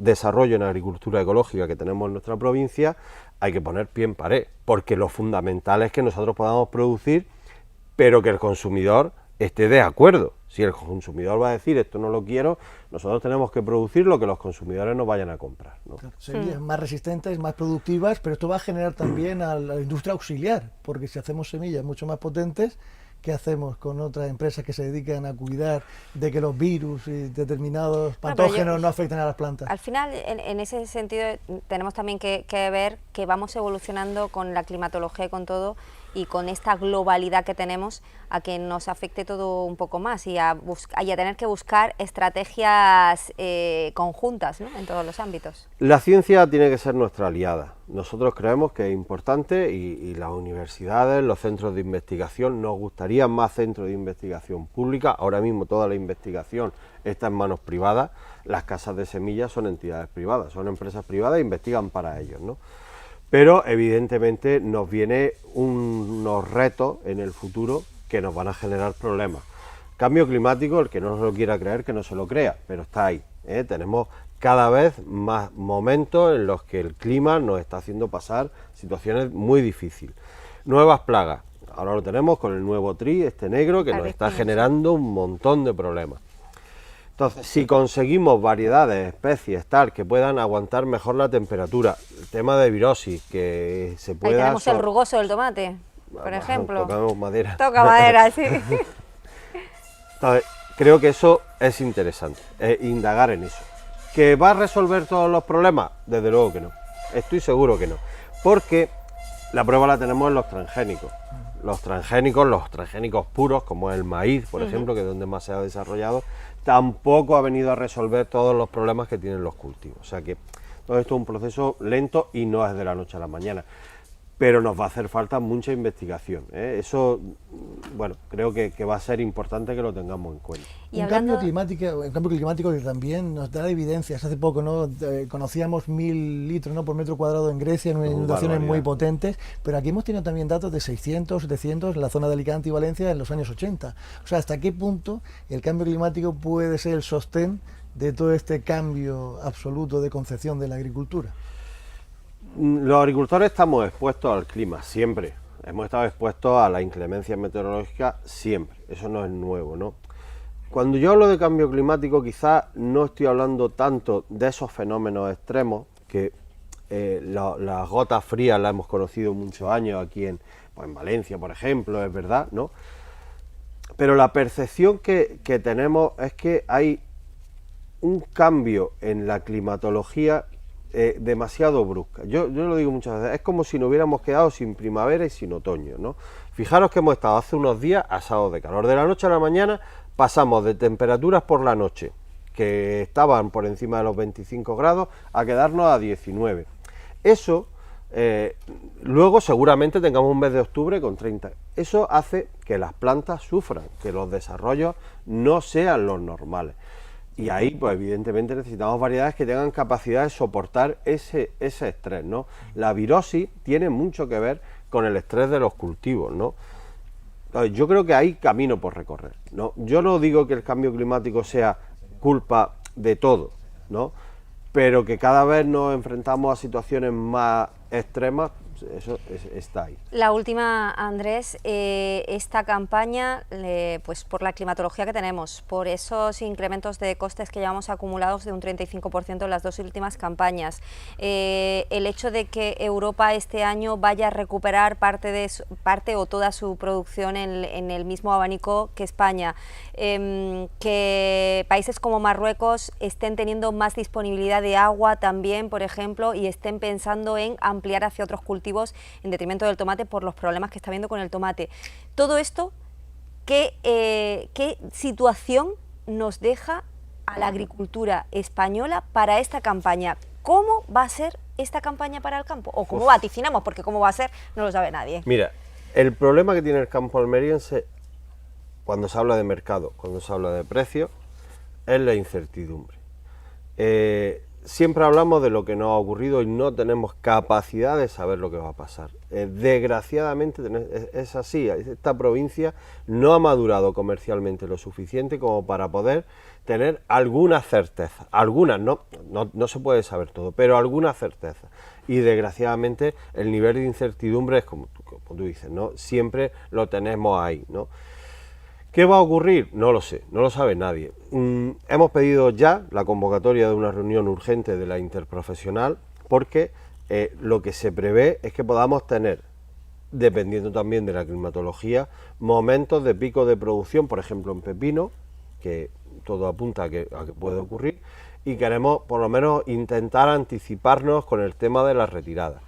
en agricultura ecológica que tenemos en nuestra provincia, hay que poner pie en pared, porque lo fundamental es que nosotros podamos producir, pero que el consumidor esté de acuerdo. Si el consumidor va a decir esto no lo quiero, nosotros tenemos que producir lo que los consumidores nos vayan a comprar, ¿no? Claro, semillas más resistentes, más productivas, pero esto va a generar también a la industria auxiliar, porque si hacemos semillas mucho más potentes, ¿qué hacemos con otras empresas que se dedican a cuidar de que los virus y determinados patógenos no afecten a las plantas? Al final, en ese sentido, tenemos también que ver que vamos evolucionando con la climatología y con todo, y con esta globalidad que tenemos, a que nos afecte todo un poco más y a tener que buscar estrategias conjuntas, ¿no?, en todos los ámbitos. La ciencia tiene que ser nuestra aliada. Nosotros creemos que es importante y las universidades, los centros de investigación, nos gustaría más centros de investigación pública. Ahora mismo toda la investigación está en manos privadas. Las casas de semillas son entidades privadas, son empresas privadas e investigan para ellos, ¿no? Pero evidentemente nos vienen unos retos en el futuro que nos van a generar problemas. Cambio climático, el que no se lo quiera creer, que no se lo crea, pero está ahí, ¿eh? Tenemos cada vez más momentos en los que el clima nos está haciendo pasar situaciones muy difíciles. Nuevas plagas, ahora lo tenemos con el nuevo tri, este negro, que nos está generando un montón de problemas. Entonces, si conseguimos variedades, especies, tal, que puedan aguantar mejor la temperatura, el tema de virosis, que se pueda... Ahí tenemos el rugoso del tomate, por ejemplo. Tocamos madera. Toca madera, sí. Entonces, creo que eso es interesante, indagar en eso. ¿Que va a resolver todos los problemas? Desde luego que no, estoy seguro que no, porque la prueba la tenemos en los transgénicos. Los transgénicos puros, como el maíz, por ejemplo, que es donde más se ha desarrollado, tampoco ha venido a resolver todos los problemas que tienen los cultivos. O sea que todo esto es un proceso lento y no es de la noche a la mañana. Pero nos va a hacer falta mucha investigación, ¿eh? Eso, bueno, creo que va a ser importante que lo tengamos en cuenta. Un cambio climático que también nos da evidencias. Hace poco, ¿no?, conocíamos 1000 litros, ¿no?, por metro cuadrado en Grecia, en inundaciones muy potentes, pero aquí hemos tenido también datos de 600, 700 en la zona de Alicante y Valencia en los años 80. O sea, ¿hasta qué punto el cambio climático puede ser el sostén de todo este cambio absoluto de concepción de la agricultura? Los agricultores estamos expuestos al clima, siempre. Hemos estado expuestos a la inclemencia meteorológica siempre. Eso no es nuevo, ¿no? Cuando yo hablo de cambio climático, quizás no estoy hablando tanto de esos fenómenos extremos, que las gotas frías las hemos conocido muchos años aquí en Valencia, por ejemplo, es verdad, ¿no? Pero la percepción que tenemos es que hay un cambio en la climatología demasiado brusca. Yo lo digo muchas veces, es como si nos hubiéramos quedado sin primavera y sin otoño, ¿no? Fijaros que hemos estado hace unos días asados de calor. De la noche a la mañana pasamos de temperaturas por la noche que estaban por encima de los 25 grados, a quedarnos a 19. Eso, luego seguramente tengamos un mes de octubre con 30. Eso hace que las plantas sufran, que los desarrollos no sean los normales. Y ahí, pues evidentemente necesitamos variedades que tengan capacidad de soportar ese estrés, ¿no? La virosis tiene mucho que ver con el estrés de los cultivos, ¿no? Yo creo que hay camino por recorrer, ¿no? Yo no digo que el cambio climático sea culpa de todo, ¿no? Pero que cada vez nos enfrentamos a situaciones más extremas, eso está ahí. La última, Andrés, esta campaña, pues por la climatología que tenemos, por esos incrementos de costes que llevamos acumulados de un 35% en las dos últimas campañas, el hecho de que Europa este año vaya a recuperar parte o toda su producción en el mismo abanico que España, que países como Marruecos estén teniendo más disponibilidad de agua también, por ejemplo, y estén pensando en ampliar hacia otros cultivos en detrimento del tomate por los problemas que está habiendo con el tomate. Todo esto, ¿qué situación nos deja a la agricultura española para esta campaña? ¿Cómo va a ser esta campaña para el campo? ¿O cómo vaticinamos? Porque cómo va a ser no lo sabe nadie. Mira, el problema que tiene el campo almeriense cuando se habla de mercado, cuando se habla de precios, es la incertidumbre. Siempre hablamos de lo que nos ha ocurrido y no tenemos capacidad de saber lo que va a pasar. Desgraciadamente es así, esta provincia no ha madurado comercialmente lo suficiente como para poder tener alguna certeza, algunas, no se puede saber todo, pero alguna certeza. Y desgraciadamente el nivel de incertidumbre es como tú dices, ¿no? Siempre lo tenemos ahí, ¿no? ¿Qué va a ocurrir? No lo sé, no lo sabe nadie. Hemos pedido ya la convocatoria de una reunión urgente de la interprofesional porque lo que se prevé es que podamos tener, dependiendo también de la climatología, momentos de pico de producción, por ejemplo en pepino, que todo apunta a que puede ocurrir, y queremos por lo menos intentar anticiparnos con el tema de la retirada.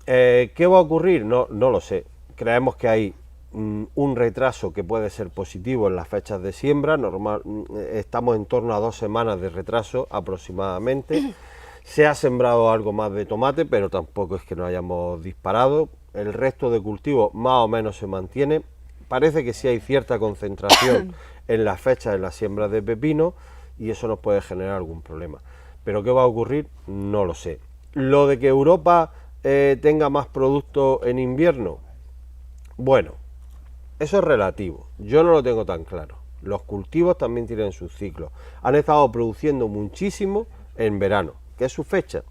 ¿Qué va a ocurrir? No lo sé. Creemos que hay un retraso que puede ser positivo en las fechas de siembra, estamos en torno a 2 semanas de retraso aproximadamente. Se ha sembrado algo más de tomate, pero tampoco es que nos hayamos disparado. El resto de cultivos más o menos se mantiene. Parece que sí hay cierta concentración en las fechas de las siembras de pepino y eso nos puede generar algún problema. Pero ¿qué va a ocurrir? No lo sé. Lo de que Europa tenga más producto en invierno, bueno, eso es relativo, yo no lo tengo tan claro. Los cultivos también tienen sus ciclos. Han estado produciendo muchísimo en verano, que es su fecha.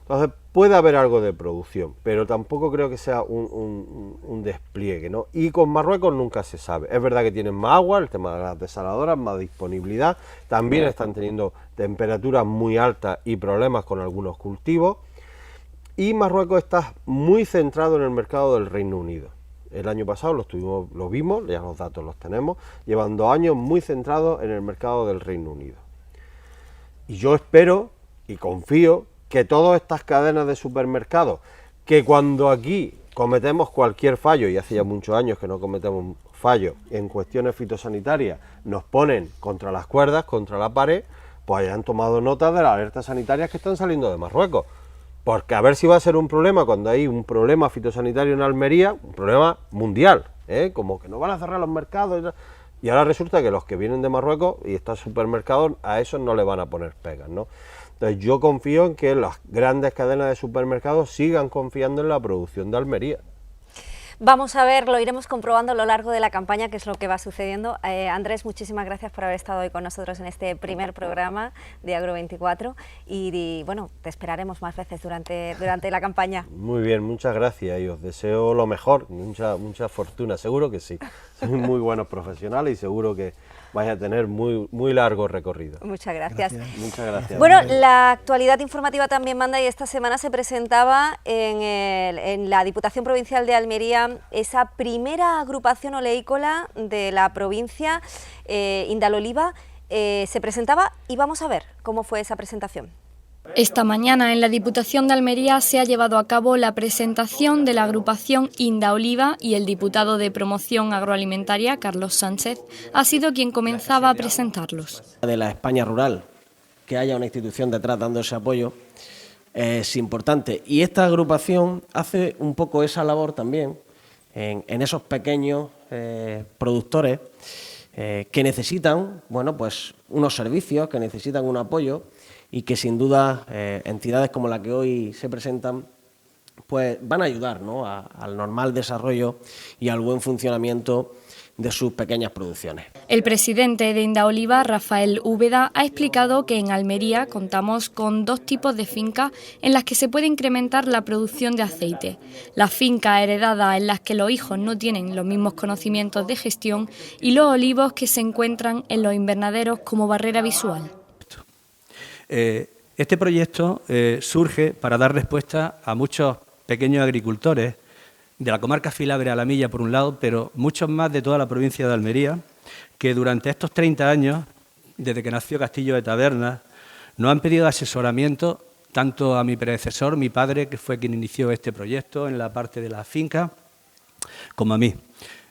Entonces puede haber algo de producción, pero tampoco creo que sea un despliegue, ¿no? Y con Marruecos nunca se sabe. Es verdad que tienen más agua, el tema de las desaladoras, más disponibilidad. También están teniendo temperaturas muy altas y problemas con algunos cultivos. Y Marruecos está muy centrado en el mercado del Reino Unido. El año pasado lo vimos, ya los datos los tenemos, llevan 2 años muy centrados en el mercado del Reino Unido. Y yo espero y confío que todas estas cadenas de supermercados, que cuando aquí cometemos cualquier fallo, y hace ya muchos años que no cometemos fallos en cuestiones fitosanitarias, nos ponen contra las cuerdas, contra la pared, pues hayan tomado nota de las alertas sanitarias que están saliendo de Marruecos. Porque a ver si va a ser un problema cuando hay un problema fitosanitario en Almería, un problema mundial, como que no van a cerrar los mercados. Y ahora resulta que los que vienen de Marruecos y estos supermercados, a esos no le van a poner pegas, ¿no? Entonces yo confío en que las grandes cadenas de supermercados sigan confiando en la producción de Almería. Vamos a ver, lo iremos comprobando a lo largo de la campaña, qué es lo que va sucediendo. Andrés, muchísimas gracias por haber estado hoy con nosotros en este primer programa de Agro24 y bueno, te esperaremos más veces durante la campaña. Muy bien, muchas gracias y os deseo lo mejor, mucha fortuna, seguro que sí. Sois muy buenos profesionales y seguro que vais a tener muy largo recorrido. Muchas gracias. Muchas gracias. Bueno, la actualidad informativa también manda y esta semana se presentaba en la Diputación Provincial de Almería esa primera agrupación oleícola de la provincia, Indaloliva, se presentaba y vamos a ver cómo fue esa presentación. Esta mañana en la Diputación de Almería se ha llevado a cabo la presentación de la agrupación Indaoliva y el diputado de Promoción Agroalimentaria, Carlos Sánchez, ha sido quien comenzaba a presentarlos. De la España rural, que haya una institución detrás dando ese apoyo es importante, y esta agrupación hace un poco esa labor también en esos pequeños productores que necesitan, bueno, pues unos servicios, que necesitan un apoyo, y que sin duda entidades como la que hoy se presentan pues van a ayudar, ¿no?, al normal desarrollo y al buen funcionamiento de sus pequeñas producciones. El presidente de Indaoliva, Rafael Úbeda, ha explicado que en Almería contamos con 2 tipos de fincas en las que se puede incrementar la producción de aceite. Las fincas heredadas en las que los hijos no tienen los mismos conocimientos de gestión y los olivos que se encuentran en los invernaderos como barrera visual. Este proyecto surge para dar respuesta a muchos pequeños agricultores de la comarca Filabre a la Milla, por un lado, pero muchos más de toda la provincia de Almería, que durante estos 30 años, desde que nació Castillo de Tabernas, nos han pedido asesoramiento tanto a mi predecesor, mi padre, que fue quien inició este proyecto en la parte de la finca, como a mí.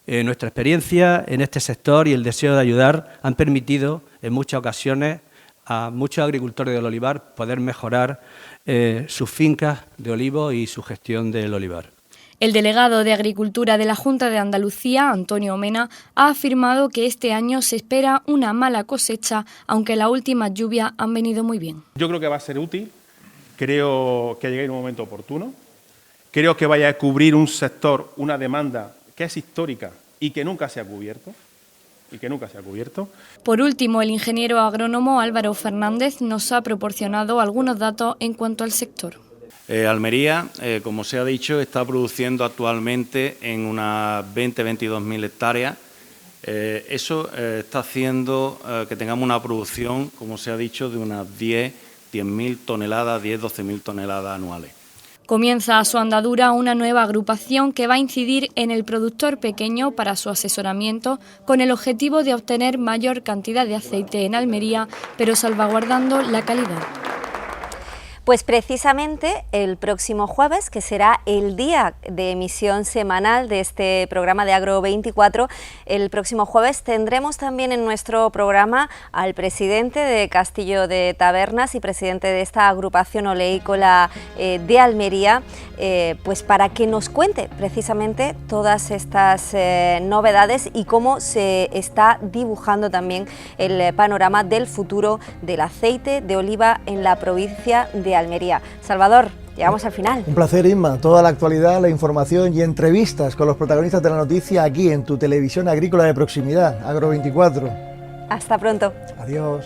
Nuestra experiencia en este sector y el deseo de ayudar han permitido en muchas ocasiones a muchos agricultores del olivar poder mejorar sus fincas de olivo y su gestión del olivar. El delegado de Agricultura de la Junta de Andalucía, Antonio Mena, ha afirmado que este año se espera una mala cosecha, aunque las últimas lluvias han venido muy bien. Yo creo que va a ser útil, creo que llegue en un momento oportuno, creo que vaya a cubrir un sector, una demanda que es histórica y que nunca se ha cubierto. Por último, el ingeniero agrónomo Álvaro Fernández nos ha proporcionado algunos datos en cuanto al sector. Almería, como se ha dicho, está produciendo actualmente en unas 20-22.000 hectáreas. Eso está haciendo que tengamos una producción, como se ha dicho, de unas 10.000 toneladas, 10-12.000 toneladas anuales. Comienza a su andadura una nueva agrupación que va a incidir en el productor pequeño para su asesoramiento, con el objetivo de obtener mayor cantidad de aceite en Almería, pero salvaguardando la calidad. Pues precisamente el próximo jueves, que será el día de emisión semanal de este programa de Agro 24, el próximo jueves tendremos también en nuestro programa al presidente de Castillo de Tabernas y presidente de esta agrupación oleícola de Almería, pues para que nos cuente precisamente todas estas novedades y cómo se está dibujando también el panorama del futuro del aceite de oliva en la provincia de Almería. Salvador, llegamos al final. Un placer, Inma. Toda la actualidad, la información y entrevistas con los protagonistas de la noticia aquí en tu televisión agrícola de proximidad, Agro 24. Hasta pronto. Adiós.